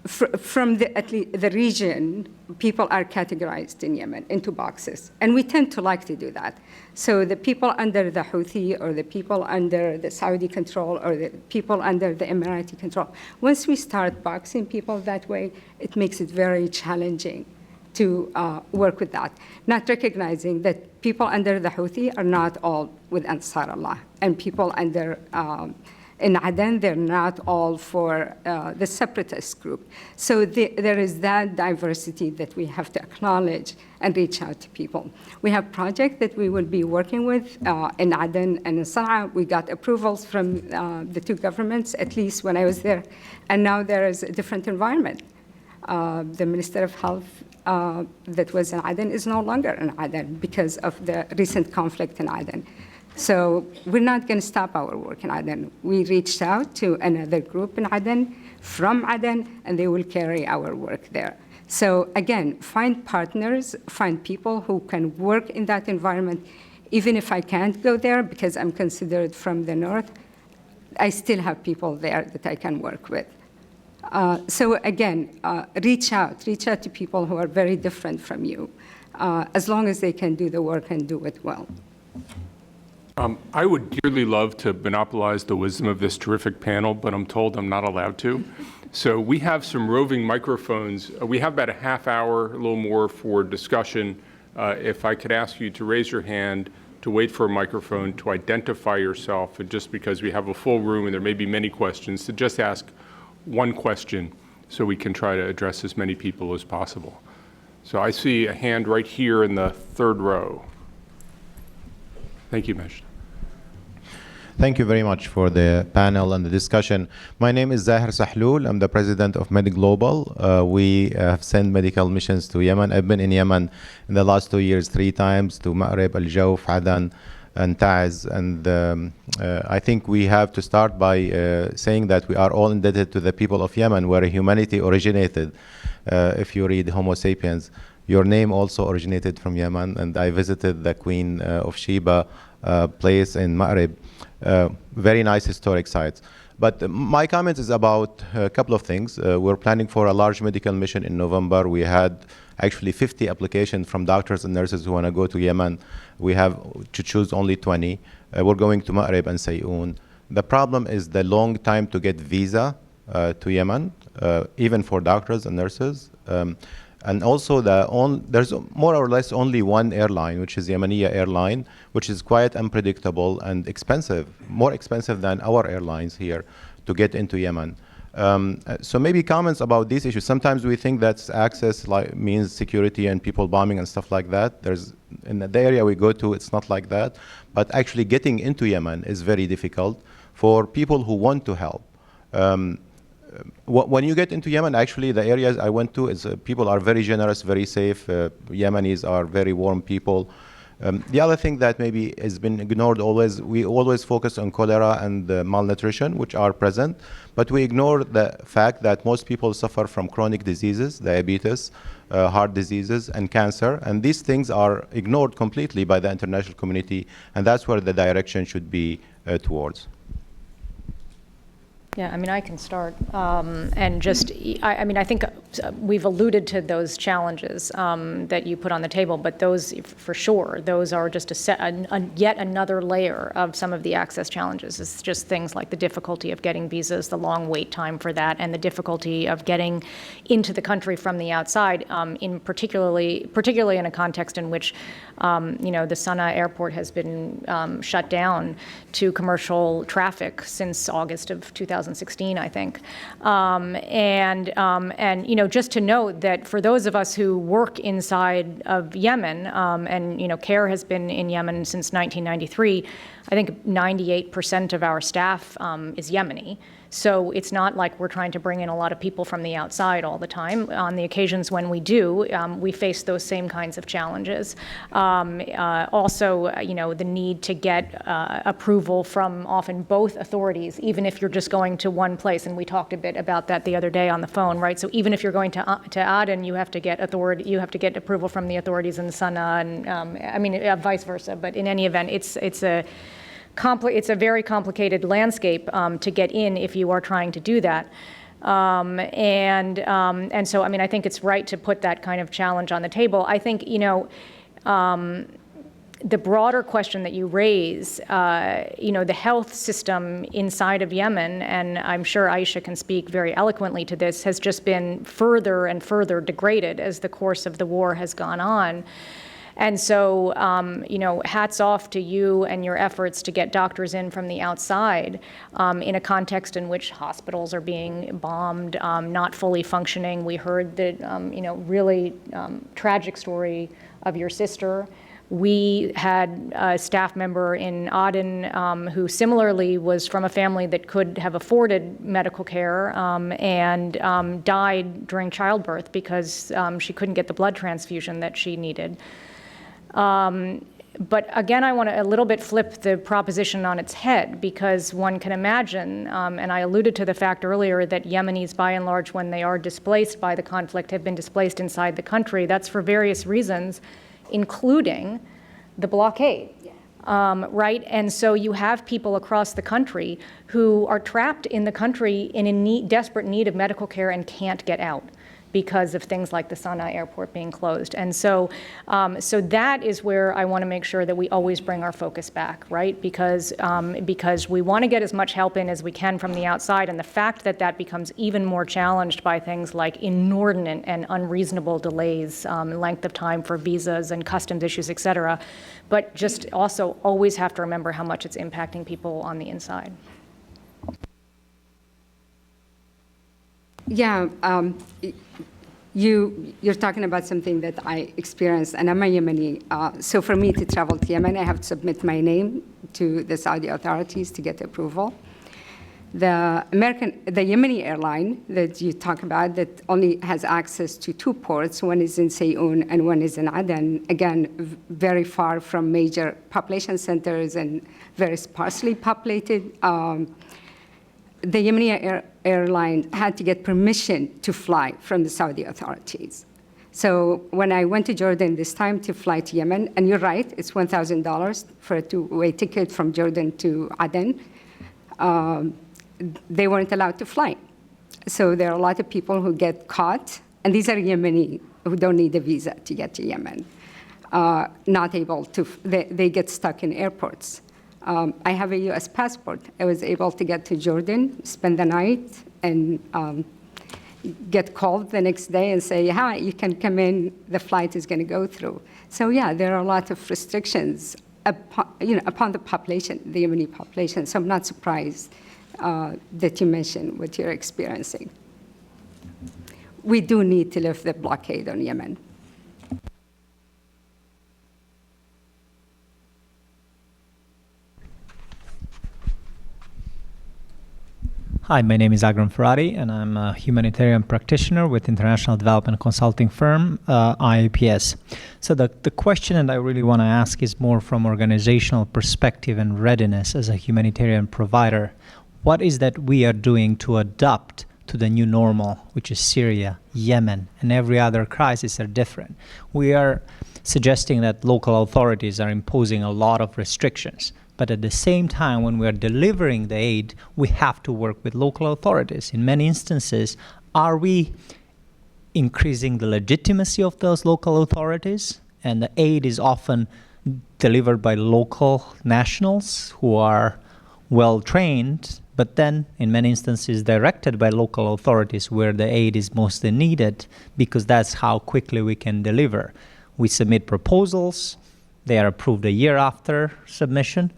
from at least the region, people are categorized in Yemen into boxes. And we tend to like to do that. So the people under the Houthi or the people under the Saudi control or the people under the Emirati control, once we start boxing people that way, it makes it very challenging to work with that, not recognizing that people under the Houthi are not all with Ansar Allah, and people under in Aden, they're not all for the separatist group. So there is that diversity that we have to acknowledge and reach out to people. We have projects that we will be working with in Aden and in Sana'a. We got approvals from the two governments, at least when I was there, and now there is a different environment. The Minister of Health that was in Aden is no longer in Aden because of the recent conflict in Aden. So we're not going to stop our work in Aden. We reached out to another group in Aden, from Aden, and they will carry our work there. So again, find partners, find people who can work in that environment. Even if I can't go there because I'm considered from the north, I still have people there that I can work with. So again, reach out to people who are very different from you, as long as they can do the work and do it well. I would dearly love to monopolize the wisdom of this terrific panel, but I'm told I'm not allowed to. So we have some roving microphones. We have about a half hour, a little more, for discussion. If I could ask you to raise your hand, to wait for a microphone, to identify yourself, and just because we have a full room and there may be many questions, to just ask one question so we can try to address as many people as possible. So I see a hand right here in the third row. Thank you, Majd. Thank you very much for the panel and the discussion. My name is Zahir Sahloul. I'm the president of MedGlobal. We have sent medical missions to Yemen. I've been in Yemen in the last 2 years 3 times, to Ma'rib, Al Jawf, Adan, and Taz. And I think we have to start by saying that we are all indebted to the people of Yemen, where humanity originated. If you read Homo sapiens, your name also originated from Yemen, and I visited the Queen of Sheba place in Ma'rib. Very nice historic sites. But my comment is about a couple of things. We're planning for a large medical mission in November. We had actually 50 applications from doctors and nurses who want to go to Yemen. We have to choose only 20. We're going to Ma'rib and Sayoun. The problem is the long time to get visa to Yemen, even for doctors and nurses. And also, there's more or less only one airline, which is Yemeniya Airline, which is quite unpredictable and expensive, more expensive than our airlines here to get into Yemen. So maybe comments about these issues. Sometimes we think that access means security and people bombing and stuff like that. In the area we go to, it's not like that. But actually getting into Yemen is very difficult for people who want to help. When you get into Yemen, actually, the areas I went to, people are very generous, very safe. Yemenis are very warm people. The other thing that maybe has been ignored always, we always focus on cholera and malnutrition, which are present, but we ignore the fact that most people suffer from chronic diseases, diabetes, heart diseases, and cancer, and these things are ignored completely by the international community, and that's where the direction should be towards. Yeah, I mean, I can start. And just, I mean, I think we've alluded to those challenges that you put on the table, but those, for sure, those are just yet another layer of some of the access challenges. It's just things like the difficulty of getting visas, the long wait time for that, and the difficulty of getting into the country from the outside, particularly in a context in which, the Sana'a airport has been shut down to commercial traffic since August of 2016, I think. Just to note that for those of us who work inside of Yemen, CARE has been in Yemen since 1993, I think 98% of our staff is Yemeni. So it's not like we're trying to bring in a lot of people from the outside all the time. On the occasions when we do, we face those same kinds of challenges. Also, the need to get approval from often both authorities, even if you're just going to one place. And we talked a bit about that the other day on the phone, right? So even if you're going to Aden, you have to get approval from the authorities in Sana'a, and vice versa. But in any event, it's a very complicated landscape to get in if you are trying to do that. And so, I think it's right to put that kind of challenge on the table. I think, the broader question that you raise, the health system inside of Yemen, and I'm sure Aisha can speak very eloquently to this, has just been further and further degraded as the course of the war has gone on. And so, hats off to you and your efforts to get doctors in from the outside in a context in which hospitals are being bombed, not fully functioning. We heard the, really tragic story of your sister. We had a staff member in Aden who similarly was from a family that could have afforded medical care and died during childbirth because she couldn't get the blood transfusion that she needed. But again, I want to a little bit flip the proposition on its head, because one can imagine, and I alluded to the fact earlier that Yemenis, by and large, when they are displaced by the conflict, have been displaced inside the country. That's for various reasons, including the blockade. Right? And so you have people across the country who are trapped in the country in desperate need of medical care and can't get out because of things like the Sana'a airport being closed. And so that is where I want to make sure that we always bring our focus back, right? Because we want to get as much help in as we can from the outside, and the fact that that becomes even more challenged by things like inordinate and unreasonable delays, length of time for visas and customs issues, et cetera. But just also always have to remember how much it's impacting people on the inside. Yeah, you're talking about something that I experienced, and I'm a Yemeni. So for me to travel to Yemen, I have to submit my name to the Saudi authorities to get approval. The Yemeni airline that you talk about that only has access to 2 ports, one is in Sayoun and one is in Aden, again, very far from major population centers and very sparsely populated. The Yemeni airline had to get permission to fly from the Saudi authorities. So when I went to Jordan this time to fly to Yemen, and you're right, it's $1,000 for a 2-way ticket from Jordan to Aden, they weren't allowed to fly. So there are a lot of people who get caught, and these are Yemeni who don't need a visa to get to Yemen, not able to, they get stuck in airports. I have a US passport. I was able to get to Jordan, spend the night, and get called the next day and say, hi, you can come in, the flight is going to go through. So yeah, there are a lot of restrictions upon the population, the Yemeni population. So I'm not surprised that you mentioned what you're experiencing. We do need to lift the blockade on Yemen. Hi, my name is Agron Ferrari, and I'm a humanitarian practitioner with international development consulting firm, IAPS. So the question that I really want to ask is more from organizational perspective and readiness as a humanitarian provider. What is that we are doing to adapt to the new normal, which is Syria, Yemen, and every other crisis are different? We are suggesting that local authorities are imposing a lot of restrictions. But at the same time, when we are delivering the aid, we have to work with local authorities. In many instances, are we increasing the legitimacy of those local authorities? And the aid is often delivered by local nationals who are well-trained, but then in many instances directed by local authorities where the aid is mostly needed, because that's how quickly we can deliver. We submit proposals, they are approved a year after submission.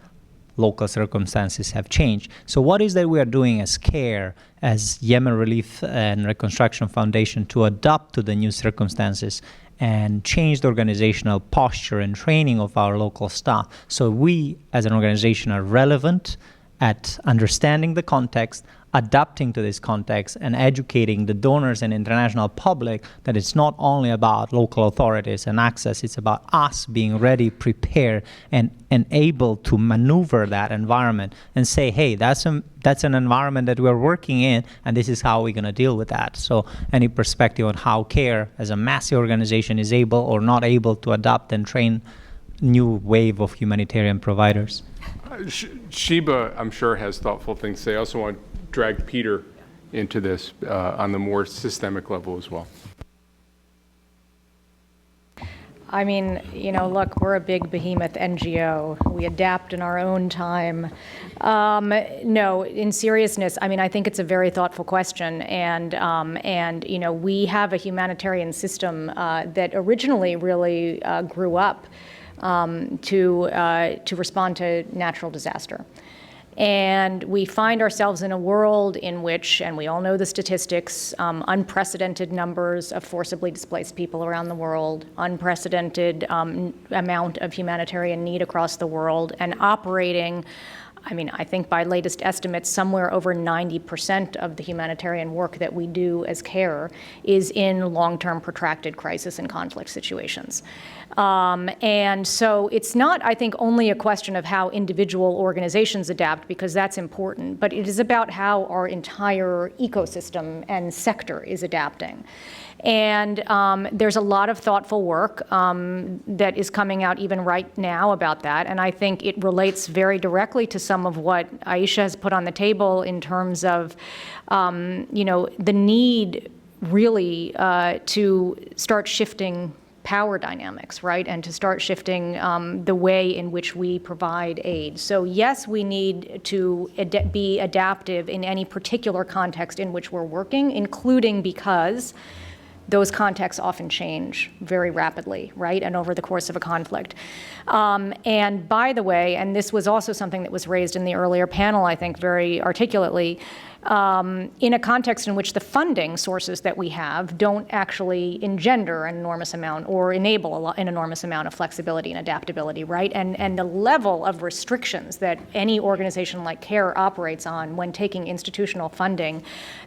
Local circumstances have changed. So what is that we are doing as CARE, as Yemen Relief and Reconstruction Foundation, to adapt to the new circumstances and change the organizational posture and training of our local staff so we as an organization are relevant at understanding the context, adapting to this context, and educating the donors and international public that it's not only about local authorities and access, it's about us being ready, prepared, and able to maneuver that environment and say, hey, that's an environment that we're working in, and this is how we're going to deal with that. So any perspective on how CARE as a massive organization is able or not able to adapt and train new wave of humanitarian providers? Sheba, I'm sure, has thoughtful things to say. I also want to drag Peter into this on the more systemic level as well. I mean, look, we're a big behemoth NGO. We adapt in our own time. No, in seriousness, I mean, I think it's a very thoughtful question. And we have a humanitarian system that originally really grew up to respond to natural disaster. And we find ourselves in a world in which, and we all know the statistics, unprecedented numbers of forcibly displaced people around the world, unprecedented amount of humanitarian need across the world, and operating, I mean, I think by latest estimates, somewhere over 90% of the humanitarian work that we do as CARE is in long-term protracted crisis and conflict situations. And so it's not, I think, only a question of how individual organizations adapt, because that's important, but it is about how our entire ecosystem and sector is adapting. And there's a lot of thoughtful work that is coming out even right now about that. And I think it relates very directly to some of what Aisha has put on the table in terms of, the need really to start shifting power dynamics, right? And to start shifting the way in which we provide aid. So yes, we need to be adaptive in any particular context in which we're working, including because those contexts often change very rapidly, right, and over the course of a conflict. And by the way, and this was also something that was raised in the earlier panel, I think, very articulately, in a context in which the funding sources that we have don't actually engender an enormous amount or enable an enormous amount of flexibility and adaptability, right? And the level of restrictions that any organization like CARE operates on when taking institutional funding,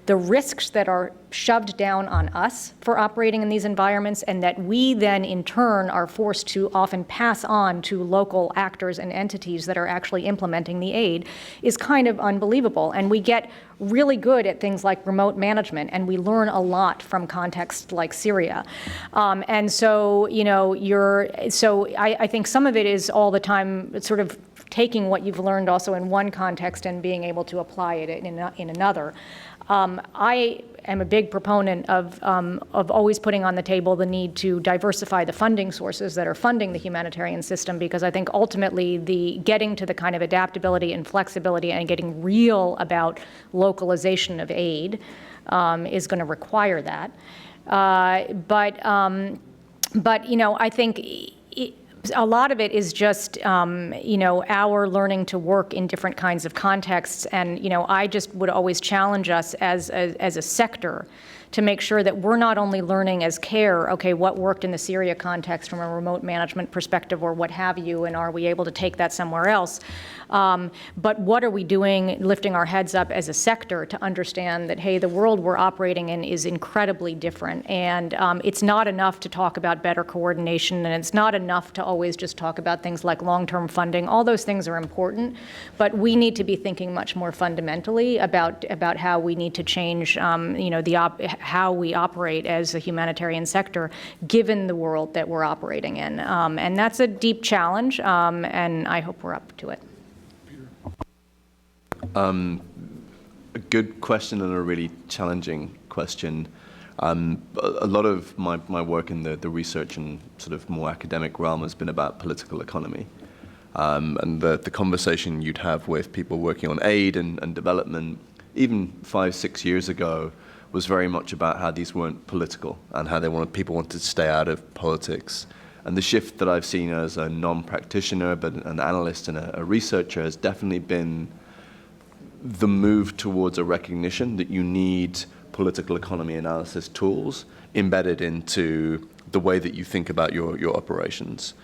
the risks that are shoved down on us for operating in these environments, and that we then in turn are forced to often pass on to local actors and entities that are actually implementing the aid, is kind of unbelievable. And we get really good at things like remote management, and we learn a lot from contexts like Syria. And so, I think some of it is all the time sort of taking what you've learned also in one context and being able to apply it in another. I am a big proponent of always putting on the table the need to diversify the funding sources that are funding the humanitarian system, because I think ultimately getting to the kind of adaptability and flexibility and getting real about localization of aid is going to require that. But I think a lot of it is just, our learning to work in different kinds of contexts. And, I just would always challenge us as a sector to make sure that we're not only learning as CARE, okay, what worked in the Syria context from a remote management perspective or what have you, and are we able to take that somewhere else? But what are we doing, lifting our heads up as a sector to understand that, hey, the world we're operating in is incredibly different. And it's not enough to talk about better coordination, and it's not enough to always just talk about things like long-term funding. All those things are important, but we need to be thinking much more fundamentally about how we need to change, how we operate as a humanitarian sector, given the world that we're operating in. And that's a deep challenge, and I hope we're up to it. A good question and a really challenging question. A lot of my work in the research and sort of more academic realm has been about political economy. And the conversation you'd have with people working on aid and development, even 5-6 years ago, was very much about how these weren't political and how people wanted to stay out of politics. And the shift that I've seen as a non-practitioner, but an analyst and a researcher, has definitely been the move towards a recognition that you need political economy analysis tools embedded into the way that you think about your operations.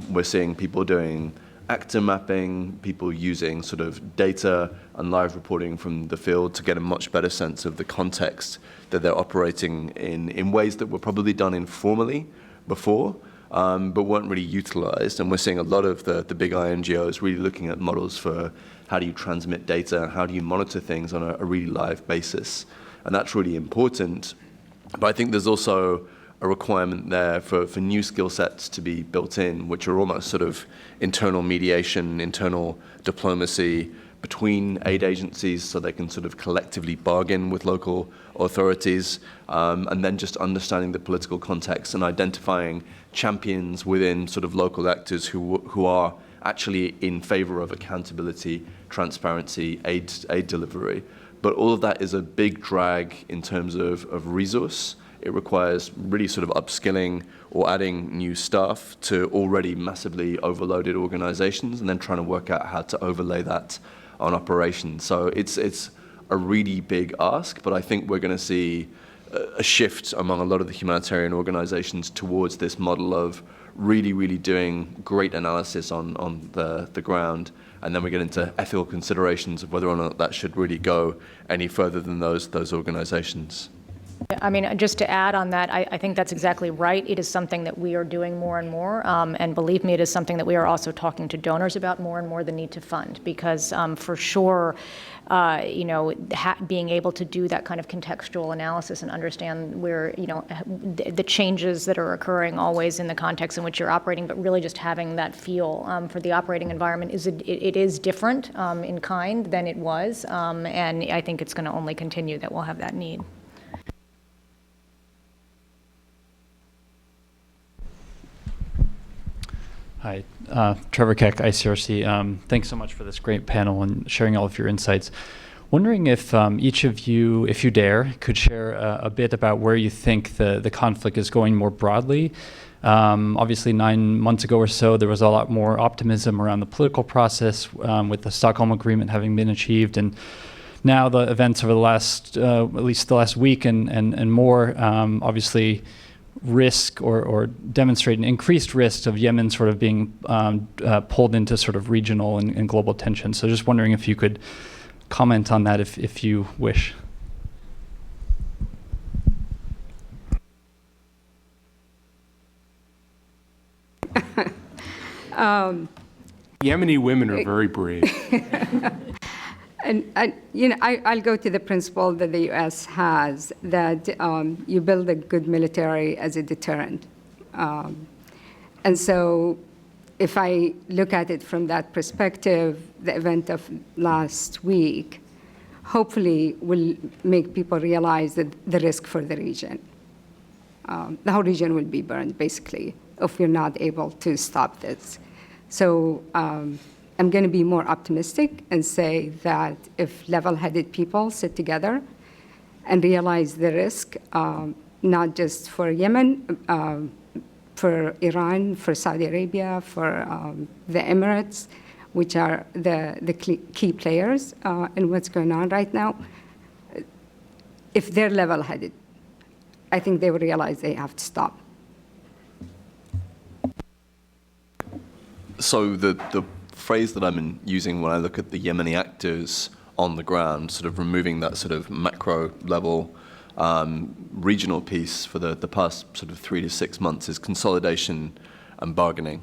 We're seeing people doing actor mapping, people using sort of data and live reporting from the field to get a much better sense of the context that they're operating in ways that were probably done informally before, but weren't really utilized. And we're seeing a lot of the big INGOs really looking at models for how do you transmit data, how do you monitor things on a really live basis. And that's really important. But I think there's also a requirement there for new skill sets to be built in, which are almost sort of internal mediation, internal diplomacy between aid agencies so they can sort of collectively bargain with local authorities, and then just understanding the political context and identifying champions within sort of local actors who are actually in favor of accountability, transparency, aid delivery. But all of that is a big drag in terms of resource. It requires really sort of upskilling or adding new staff to already massively overloaded organizations and then trying to work out how to overlay that on operations. So it's a really big ask, but I think we're going to see a shift among a lot of the humanitarian organizations towards this model of really, really doing great analysis on the ground, and then we get into ethical considerations of whether or not that should really go any further than those organizations. I mean, just to add on that, I think that's exactly right. It is something that we are doing more and more, and believe me, it is something that we are also talking to donors about more and more, the need to fund, because for sure, being able to do that kind of contextual analysis and understand where, the changes that are occurring always in the context in which you're operating, but really just having that feel for the operating environment it is different in kind than it was, and I think it's going to only continue that we'll have that need. Hi, Trevor Keck, ICRC. Thanks so much for this great panel and sharing all of your insights. Wondering if each of you, if you dare, could share a bit about where you think the conflict is going more broadly. Obviously, 9 months ago or so, there was a lot more optimism around the political process with the Stockholm Agreement having been achieved. And now the events over the last, at least the last week and more, obviously risk or demonstrate an increased risk of Yemen sort of being pulled into sort of regional and global tension. So just wondering if you could comment on that if you wish. Yemeni women are very brave. And I'll go to the principle that the U.S. has, that you build a good military as a deterrent. And so if I look at it from that perspective, the event of last week hopefully will make people realize that the risk for the region. The whole region will be burned, basically, if we're not able to stop this. So I'm going to be more optimistic and say that if level-headed people sit together and realize the risk, not just for Yemen, for Iran, for Saudi Arabia, for the Emirates, which are the key players in what's going on right now, if they're level-headed, I think they will realize they have to stop. So the phrase that I'm using when I look at the Yemeni actors on the ground, sort of removing that sort of macro level regional piece for the past sort of 3 to 6 months, is consolidation and bargaining,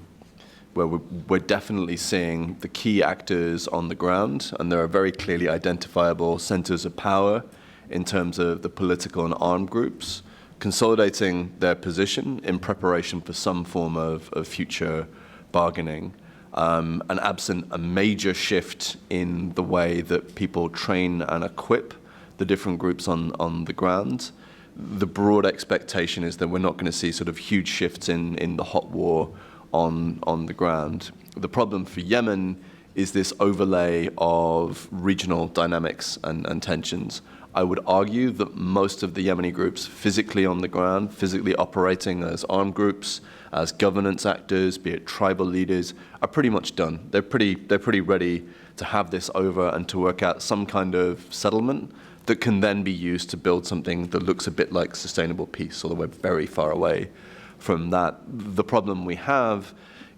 where we're definitely seeing the key actors on the ground, and there are very clearly identifiable centers of power in terms of the political and armed groups, consolidating their position in preparation for some form of future bargaining. And absent a major shift in the way that people train and equip the different groups on the ground, the broad expectation is that we're not going to see sort of huge shifts in the hot war on the ground. The problem for Yemen is this overlay of regional dynamics and tensions. I would argue that most of the Yemeni groups physically on the ground, physically operating as armed groups, as governance actors, be it tribal leaders, are pretty much done. They're pretty ready to have this over and to work out some kind of settlement that can then be used to build something that looks a bit like sustainable peace, although we're very far away from that. The problem we have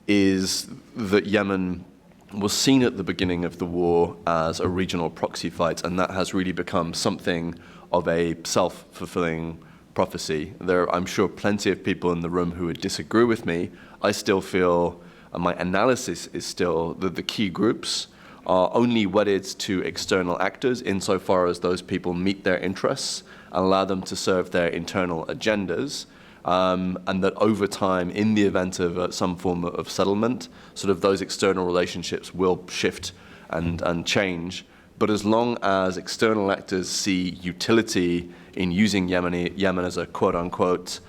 is that Yemen was seen at the beginning of the war as a regional proxy fight, and that has really become something of a self-fulfilling prophecy. There are, I'm sure, plenty of people in the room who would disagree with me. I still feel, and my analysis is still, that the key groups are only wedded to external actors insofar as those people meet their interests and allow them to serve their internal agendas. And that over time, in the event of some form of settlement, sort of those external relationships will shift and change. But as long as external actors see utility in using Yemen as a quote-unquote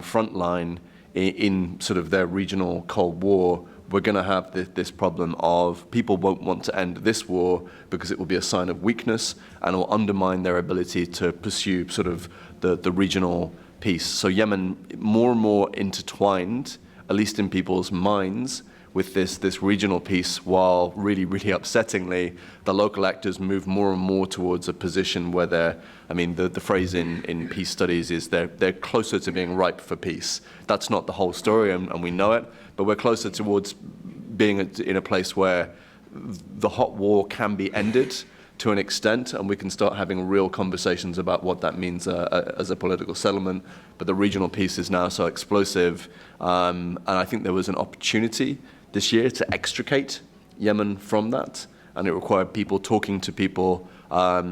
front line in sort of their regional Cold War, we're going to have this problem of people won't want to end this war because it will be a sign of weakness and will undermine their ability to pursue sort of the regional peace. So Yemen more and more intertwined, at least in people's minds, with this regional peace, while really, really upsettingly, the local actors move more and more towards a position where they're, I mean, the phrase in peace studies is they're closer to being ripe for peace. That's not the whole story, and we know it, but we're closer towards being in a place where the hot war can be ended to an extent, and we can start having real conversations about what that means as a political settlement. But the regional peace is now so explosive, and I think there was an opportunity this year to extricate Yemen from that, and it required people talking to people that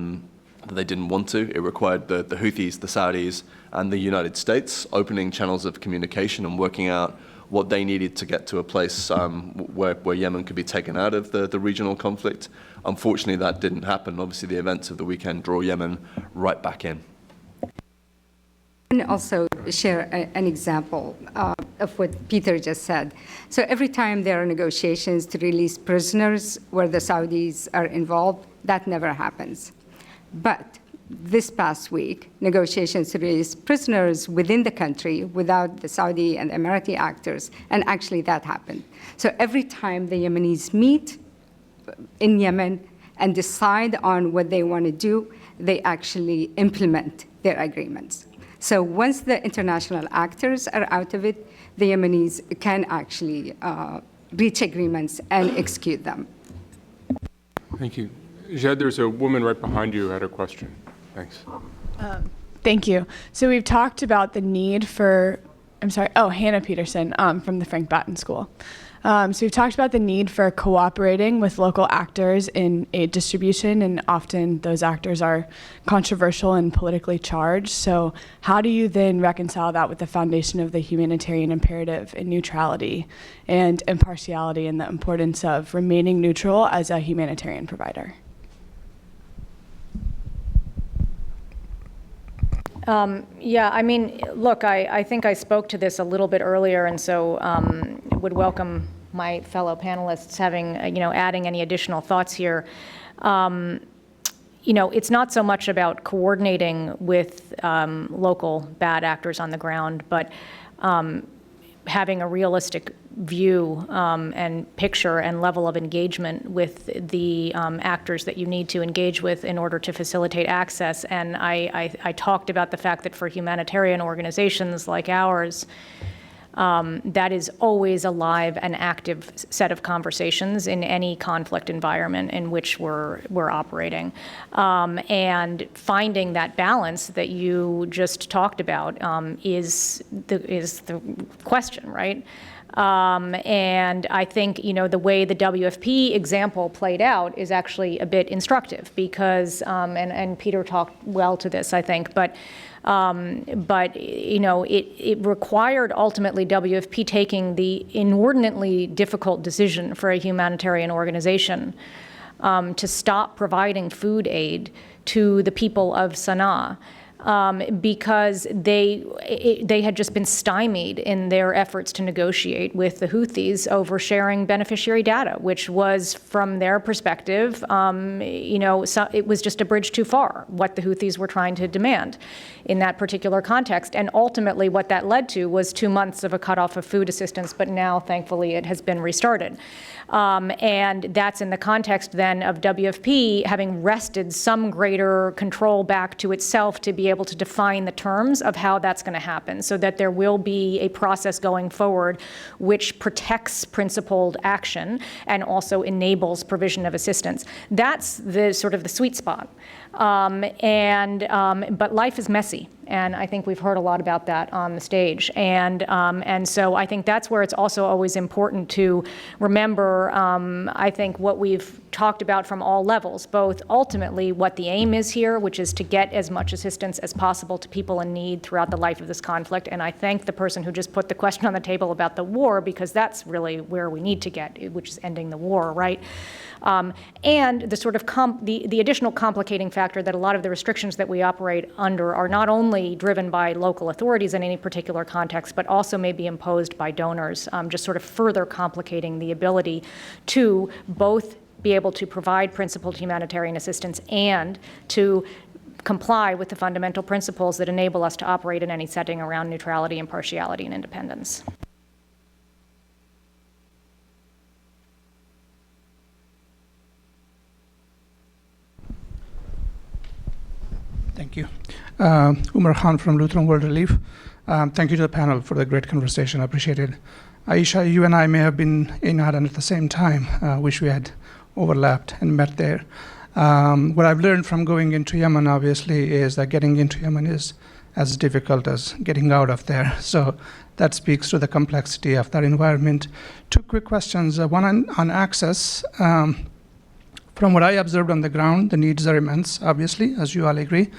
they didn't want to. It required the Houthis, the Saudis, and the United States opening channels of communication and working out what they needed to get to a place where Yemen could be taken out of the regional conflict. Unfortunately, that didn't happen. Obviously, the events of the weekend draw Yemen right back in. And also share an example of what Peter just said. So every time there are negotiations to release prisoners where the Saudis are involved, that never happens. But this past week, negotiations to release prisoners within the country without the Saudi and Emirati actors, and actually that happened. So every time the Yemenis meet in Yemen, and decide on what they want to do, they actually implement their agreements. So once the international actors are out of it, the Yemenis can actually reach agreements and execute them. Thank you. Jed, there's a woman right behind you who had a question. Thanks. Thank you. So we've talked about the need for, Hannah Peterson from the Frank Batten School. So we've talked about the need for cooperating with local actors in aid distribution, and often those actors are controversial and politically charged. So how do you then reconcile that with the foundation of the humanitarian imperative and neutrality and impartiality and the importance of remaining neutral as a humanitarian provider? Yeah, I mean, look, I think I spoke to this a little bit earlier, and so would welcome my fellow panelists having, adding any additional thoughts here. It's not so much about coordinating with local bad actors on the ground, but having a realistic view and picture and level of engagement with the actors that you need to engage with in order to facilitate access. And I talked about the fact that for humanitarian organizations like ours, that is always a live and active set of conversations in any conflict environment in which we're operating. And finding that balance that you just talked about is the question, right? And I think, the way the WFP example played out is actually a bit instructive because, and Peter talked well to this, I think, but it required ultimately WFP taking the inordinately difficult decision for a humanitarian organization to stop providing food aid to the people of Sana'a. Because they had just been stymied in their efforts to negotiate with the Houthis over sharing beneficiary data, which was, from their perspective, it was just a bridge too far, what the Houthis were trying to demand in that particular context. And ultimately what that led to was 2 months of a cutoff of food assistance, but now, thankfully, it has been restarted. And that's in the context then of WFP having wrested some greater control back to itself to be able to define the terms of how that's going to happen so that there will be a process going forward which protects principled action and also enables provision of assistance. That's the sort of the sweet spot. But life is messy, and I think we've heard a lot about that on the stage. And so I think that's where it's also always important to remember, I think, what we've talked about from all levels, both ultimately what the aim is here, which is to get as much assistance as possible to people in need throughout the life of this conflict. And I thank the person who just put the question on the table about the war, because that's really where we need to get, which is ending the war, right? And the sort of the additional complicating factor that a lot of the restrictions that we operate under are not only driven by local authorities in any particular context, but also may be imposed by donors, just sort of further complicating the ability to both be able to provide principled humanitarian assistance and to comply with the fundamental principles that enable us to operate in any setting around neutrality, impartiality, and independence. Thank you. Umar Khan from Lutheran World Relief. Thank you to the panel for the great conversation. I appreciate it. Aisha, you and I may have been in Aden at the same time. Wish we had overlapped and met there. What I've learned from going into Yemen, obviously, is that getting into Yemen is as difficult as getting out of there. So that speaks to the complexity of that environment. Two quick questions. One on access. From what I observed on the ground, the needs are immense, obviously, as you all agree,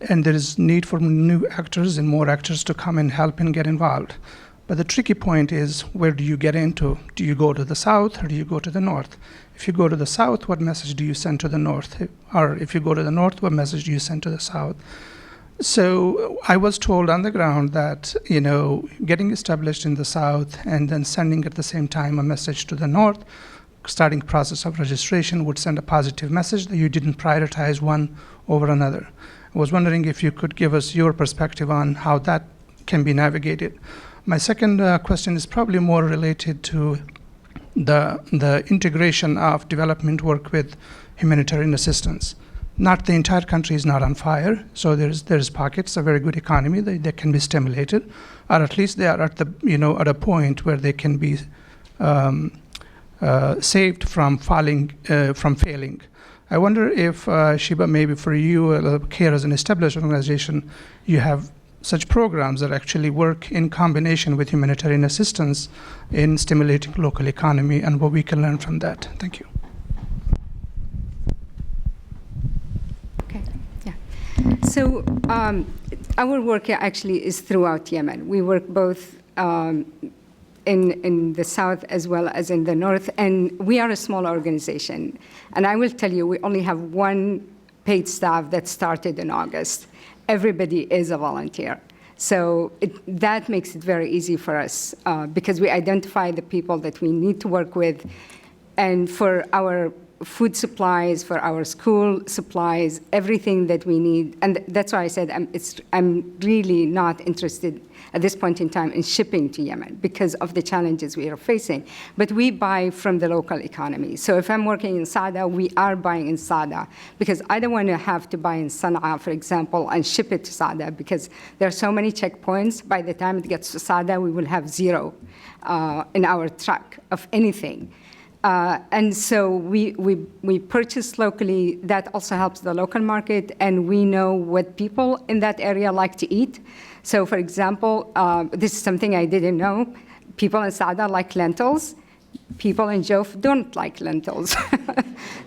and there is need for new actors and more actors to come and help and get involved. But the tricky point is, where do you get into? Do you go to the south or do you go to the north? If you go to the south, what message do you send to the north? Or if you go to the north, what message do you send to the south? So I was told on the ground that, getting established in the south and then sending at the same time a message to the north, starting process of registration would send a positive message that you didn't prioritize one over another. I was wondering if you could give us your perspective on how that can be navigated. My second question is probably more related to the integration of development work with humanitarian assistance. Not the entire country is not on fire, so there's pockets, a very good economy that can be stimulated, or at least they are at the at a point where they can be saved from failing. I wonder if Shiba, maybe for you, CARE as an established organization, you have such programs that actually work in combination with humanitarian assistance in stimulating local economy, and what we can learn from that. Thank you. So our work actually is throughout Yemen. We work both in the south as well as in the north, and we are a small organization. And I will tell you, we only have one paid staff that started in August. Everybody is a volunteer. So that makes it very easy for us because we identify the people that we need to work with, and for our food supplies, for our school supplies, everything that we need. And that's why I said I'm really not interested at this point in time in shipping to Yemen because of the challenges we are facing. But we buy from the local economy. So if I'm working in Sada, we are buying in Sada because I don't want to have to buy in Sana'a, for example, and ship it to Sada because there are so many checkpoints. By the time it gets to Sada, we will have zero in our truck of anything. And so we purchase locally. That also helps the local market, and we know what people in that area like to eat. So, for example, this is something I didn't know. People in Saada like lentils. People in Jof don't like lentils.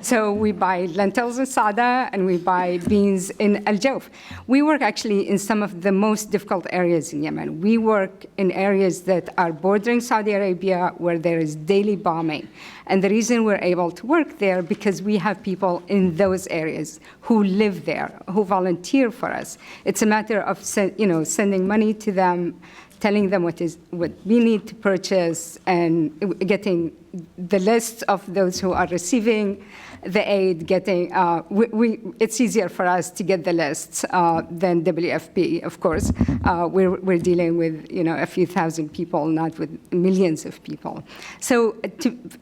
So we buy lentils in Saada, and we buy beans in Al Jof. We work actually in some of the most difficult areas in Yemen. We work in areas that are bordering Saudi Arabia where there is daily bombing. And the reason we're able to work there because we have people in those areas who live there, who volunteer for us. It's a matter of sending money to them, telling them what we need to purchase, and getting the lists of those who are receiving the aid. It's easier for us to get the lists than WFP, of course. We're dealing with a few thousand people, not with millions of people. So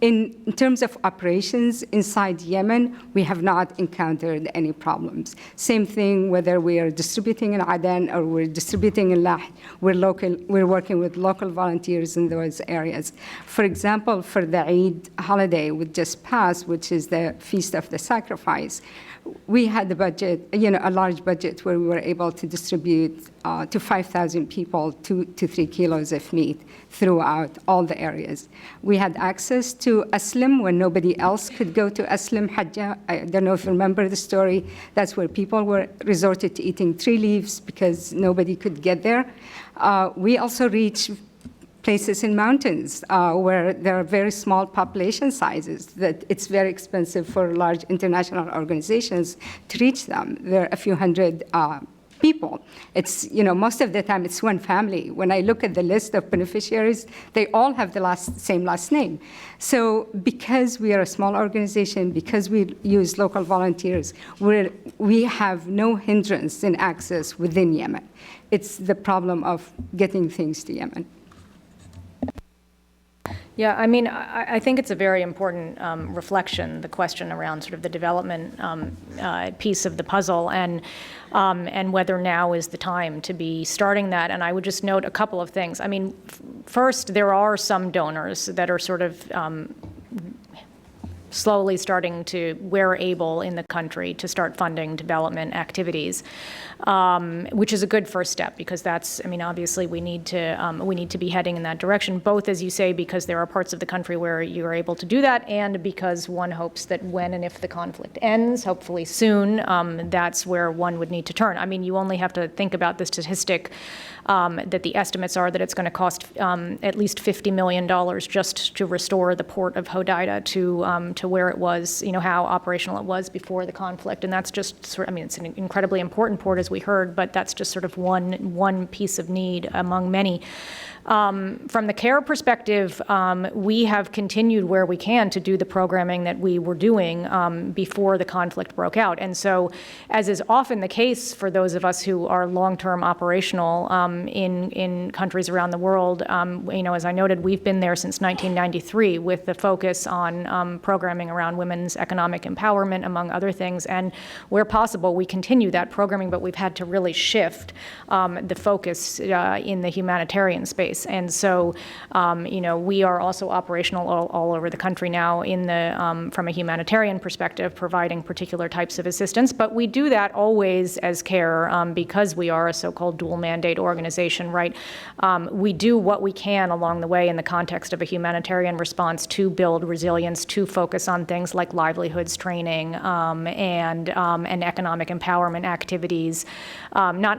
in terms of operations inside Yemen, we have not encountered any problems. Same thing whether we are distributing in Aden or we're distributing in Lah. We're working with local volunteers in those areas. For example, for the Eid holiday which just passed, which is the Feast of the Sacrifice, we had a budget, a large budget where we were able to distribute to 5,000 people 2 to 3 kilos of meat throughout all the areas. We had access to Aslim when nobody else could go to Aslim Hajjah. I don't know if you remember the story. That's where people were resorted to eating tree leaves because nobody could get there. We also reached places in mountains where there are very small population sizes that it's very expensive for large international organizations to reach them. There are a few hundred people. It's, most of the time it's one family. When I look at the list of beneficiaries, they all have the same last name. So because we are a small organization, because we use local volunteers, we have no hindrance in access within Yemen. It's the problem of getting things to Yemen. Yeah, I mean, I think it's a very important reflection, the question around sort of the development piece of the puzzle and whether now is the time to be starting that. And I would just note a couple of things. I mean, first, there are some donors that are sort of slowly starting to, where able in the country, to start funding development activities, which is a good first step because that's, I mean, obviously we need to be heading in that direction, both, as you say, because there are parts of the country where you are able to do that, and because one hopes that when and if the conflict ends, hopefully soon, that's where one would need to turn. I mean, you only have to think about the statistic that the estimates are that it's going to cost at least $50 million just to restore the port of Hodeidah to where it was, how operational it was before the conflict. And that's just I mean, it's an incredibly important port, as we heard, but that's just sort of one piece of need among many. From the CARE perspective, we have continued where we can to do the programming that we were doing before the conflict broke out. And so, as is often the case for those of us who are long-term operational in countries around the world, as I noted, we've been there since 1993 with the focus on programming programming around women's economic empowerment, among other things. And where possible, we continue that programming, but we've had to really shift the focus in the humanitarian space. And so, we are also operational all over the country now from a humanitarian perspective, providing particular types of assistance. But we do that always as CARE because we are a so-called dual mandate organization, right? We do what we can along the way in the context of a humanitarian response to build resilience, to focus on things like livelihoods training and economic empowerment activities. Not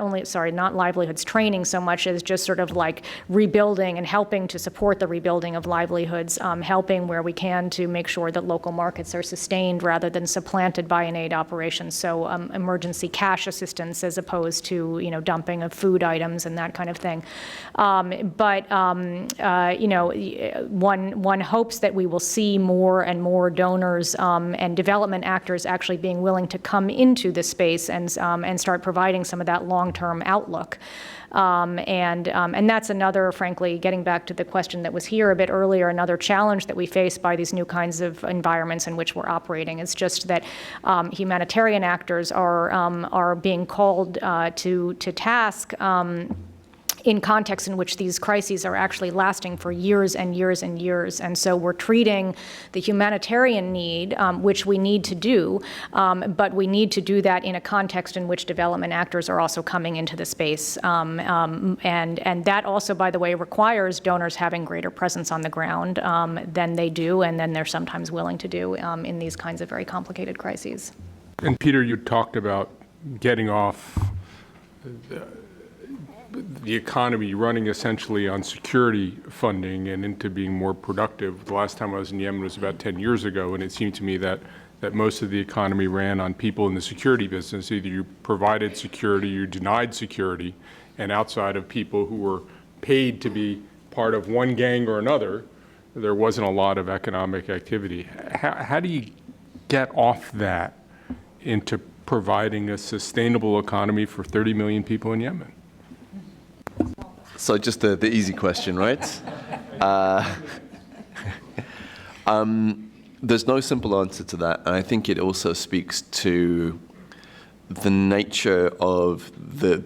livelihoods training so much as just sort of like rebuilding and helping to support the rebuilding of livelihoods, helping where we can to make sure that local markets are sustained rather than supplanted by an aid operation. So emergency cash assistance as opposed to, dumping of food items and that kind of thing. One hopes that we will see more and more donors and development actors actually being willing to come into this space and start providing some of that long-term outlook. And that's another, frankly, getting back to the question that was here a bit earlier, another challenge that we face by these new kinds of environments in which we're operating. It's just that humanitarian actors are being called to task in contexts in which these crises are actually lasting for years and years and years. And so we're treating the humanitarian need, which we need to do, but we need to do that in a context in which development actors are also coming into the space. And that also, by the way, requires donors having greater presence on the ground than they do and than they're sometimes willing to do in these kinds of very complicated crises. And Peter, you talked about getting off the economy running essentially on security funding and into being more productive. The last time I was in Yemen was about 10 years ago, and it seemed to me that most of the economy ran on people in the security business. Either you provided security, you denied security, and outside of people who were paid to be part of one gang or another, there wasn't a lot of economic activity. How do you get off that into providing a sustainable economy for 30 million people in Yemen? So just the easy question, right? There's no simple answer to that, and I think it also speaks to the nature of the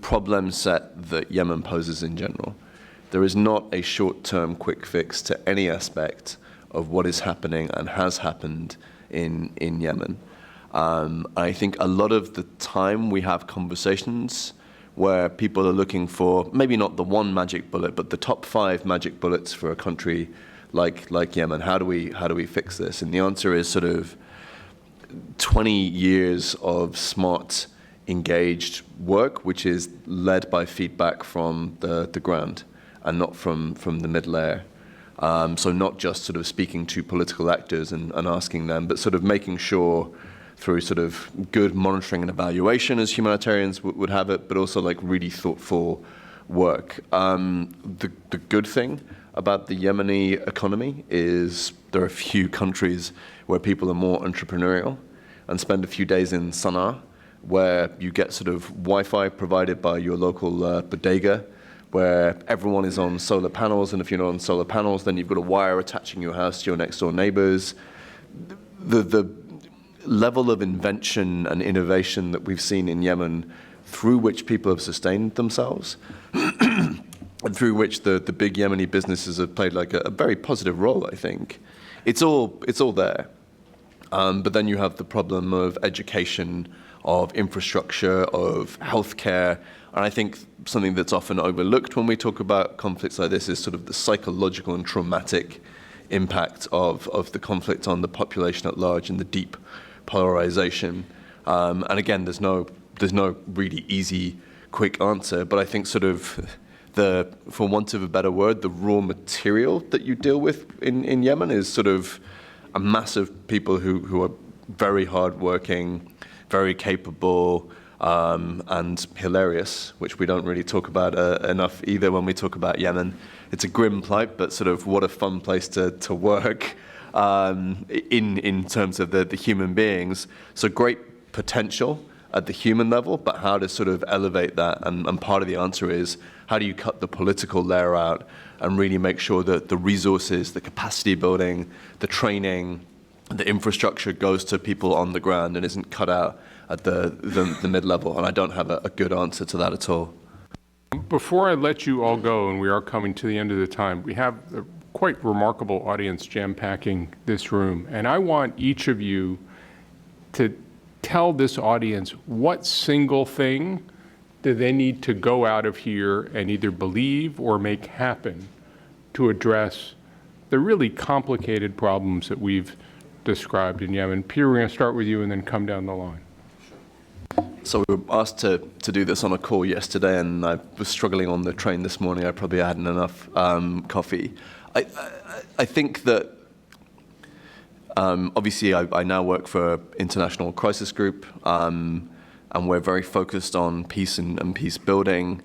problem set that Yemen poses in general. There is not a short-term quick fix to any aspect of what is happening and has happened in Yemen. I think a lot of the time we have conversations where people are looking for maybe not the one magic bullet, but the top 5 magic bullets for a country like Yemen. How do we fix this? And the answer is sort of 20 years of smart, engaged work, which is led by feedback from the ground and not from the mid-layer. So not just sort of speaking to political actors and asking them, but sort of making sure through sort of good monitoring and evaluation, as humanitarians would have it, but also like really thoughtful work. The good thing about the Yemeni economy is there are a few countries where people are more entrepreneurial and spend a few days in Sana'a, where you get sort of Wi-Fi provided by your local bodega, where everyone is on solar panels, and if you're not on solar panels, then you've got a wire attaching your house to your next door neighbors. The level of invention and innovation that we've seen in Yemen, through which people have sustained themselves, and through which the big Yemeni businesses have played like a very positive role, I think. It's all there. But then you have the problem of education, of infrastructure, of healthcare, and I think something that's often overlooked when we talk about conflicts like this is sort of the psychological and traumatic impact of the conflict on the population at large and the deep polarization. And again, there's no really easy, quick answer, but I think sort of for want of a better word, the raw material that you deal with in Yemen is sort of a mass of people who are very hardworking, very capable, and hilarious, which we don't really talk about enough either when we talk about Yemen. It's a grim plight, but sort of what a fun place to work in terms of the human beings. So great potential, at the human level, but how to sort of elevate that. And part of the answer is, how do you cut the political layer out and really make sure that the resources, the capacity building, the training, the infrastructure goes to people on the ground and isn't cut out at the mid-level? And I don't have a good answer to that at all. Before I let you all go, and we are coming to the end of the time, we have a quite remarkable audience jam-packing this room. And I want each of you to tell this audience what single thing do they need to go out of here and either believe or make happen to address the really complicated problems that we've described in Yemen. Peter, we're going to start with you and then come down the line. So we were asked to do this on a call yesterday, and I was struggling on the train this morning. I probably hadn't enough coffee. I think that obviously I now work for International Crisis Group, and we're very focused on peace and peace building.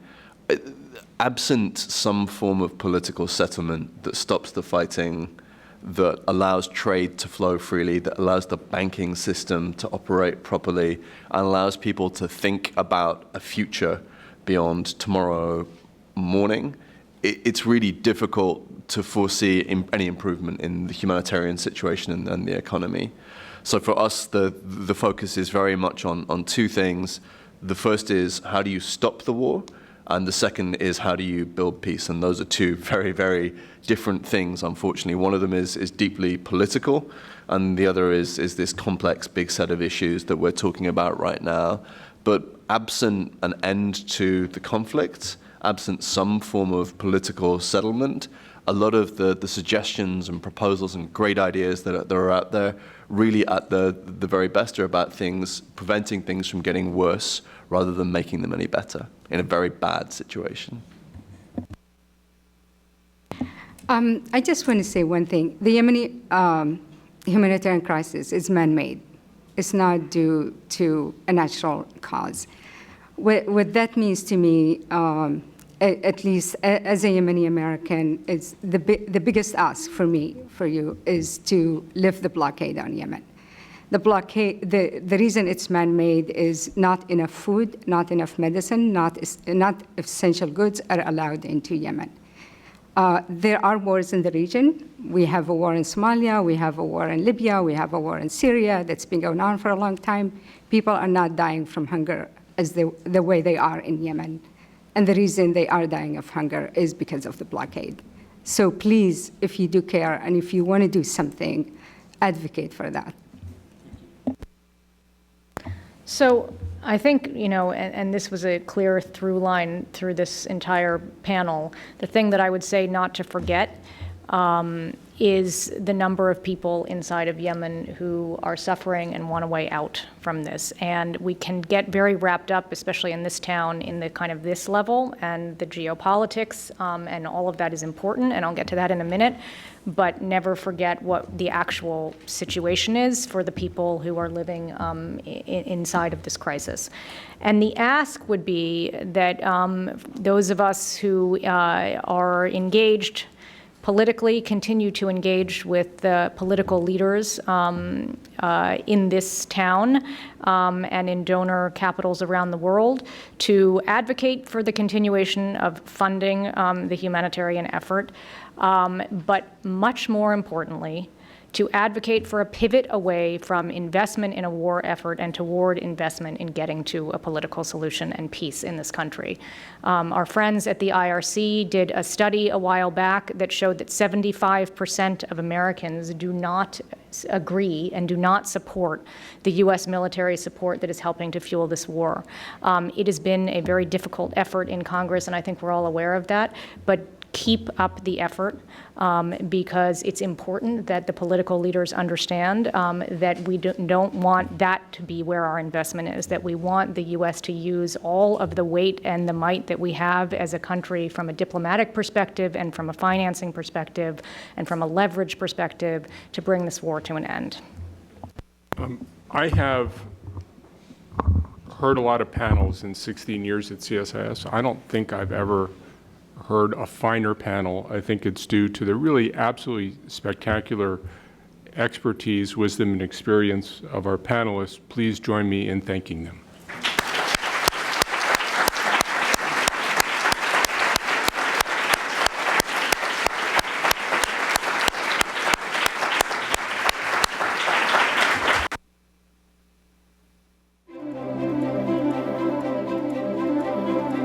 Absent some form of political settlement that stops the fighting, that allows trade to flow freely, that allows the banking system to operate properly, and allows people to think about a future beyond tomorrow morning, it's really difficult to foresee any improvement in the humanitarian situation and the economy. So for us, the focus is very much on two things. The first is, how do you stop the war? And the second is, how do you build peace? And those are two very, very different things, unfortunately. One of them is deeply political, and the other is this complex big set of issues that we're talking about right now. But absent an end to the conflict, absent some form of political settlement, a lot of the suggestions and proposals and great ideas that are out there, really at the very best, are about things, preventing things from getting worse rather than making them any better in a very bad situation. I just want to say one thing. The Yemeni humanitarian crisis is man-made. It's not due to a natural cause. What that means to me, at least as a Yemeni American, is the biggest ask for me, for you, is to lift the blockade on Yemen. The blockade, the reason it's man-made is not enough food, not enough medicine, not essential goods are allowed into Yemen. There are wars in the region. We have a war in Somalia, we have a war in Libya, we have a war in Syria that's been going on for a long time. People are not dying from hunger as the way they are in Yemen. And the reason they are dying of hunger is because of the blockade. So please, if you do care and if you want to do something, advocate for that. So I think, and this was a clear through line through this entire panel, the thing that I would say not to forget is the number of people inside of Yemen who are suffering and want a way out from this. And we can get very wrapped up, especially in this town, in the kind of this level and the geopolitics, and all of that is important, and I'll get to that in a minute. But never forget what the actual situation is for the people who are living inside of this crisis. And the ask would be that those of us who are engaged politically continue to engage with the political leaders in this town and in donor capitals around the world to advocate for the continuation of funding the humanitarian effort, but much more importantly, to advocate for a pivot away from investment in a war effort and toward investment in getting to a political solution and peace in this country. Our friends at the IRC did a study a while back that showed that 75% of Americans do not agree and do not support the U.S. military support that is helping to fuel this war. It has been a very difficult effort in Congress, and I think we're all aware of that, but keep up the effort because it's important that the political leaders understand that we don't want that to be where our investment is, that we want the U.S. to use all of the weight and the might that we have as a country from a diplomatic perspective and from a financing perspective and from a leverage perspective to bring this war to an end. I have heard a lot of panels in 16 years at CSIS. I don't think I've ever heard a finer panel. I think it's due to the really absolutely spectacular expertise, wisdom, and experience of our panelists. Please join me in thanking them. you.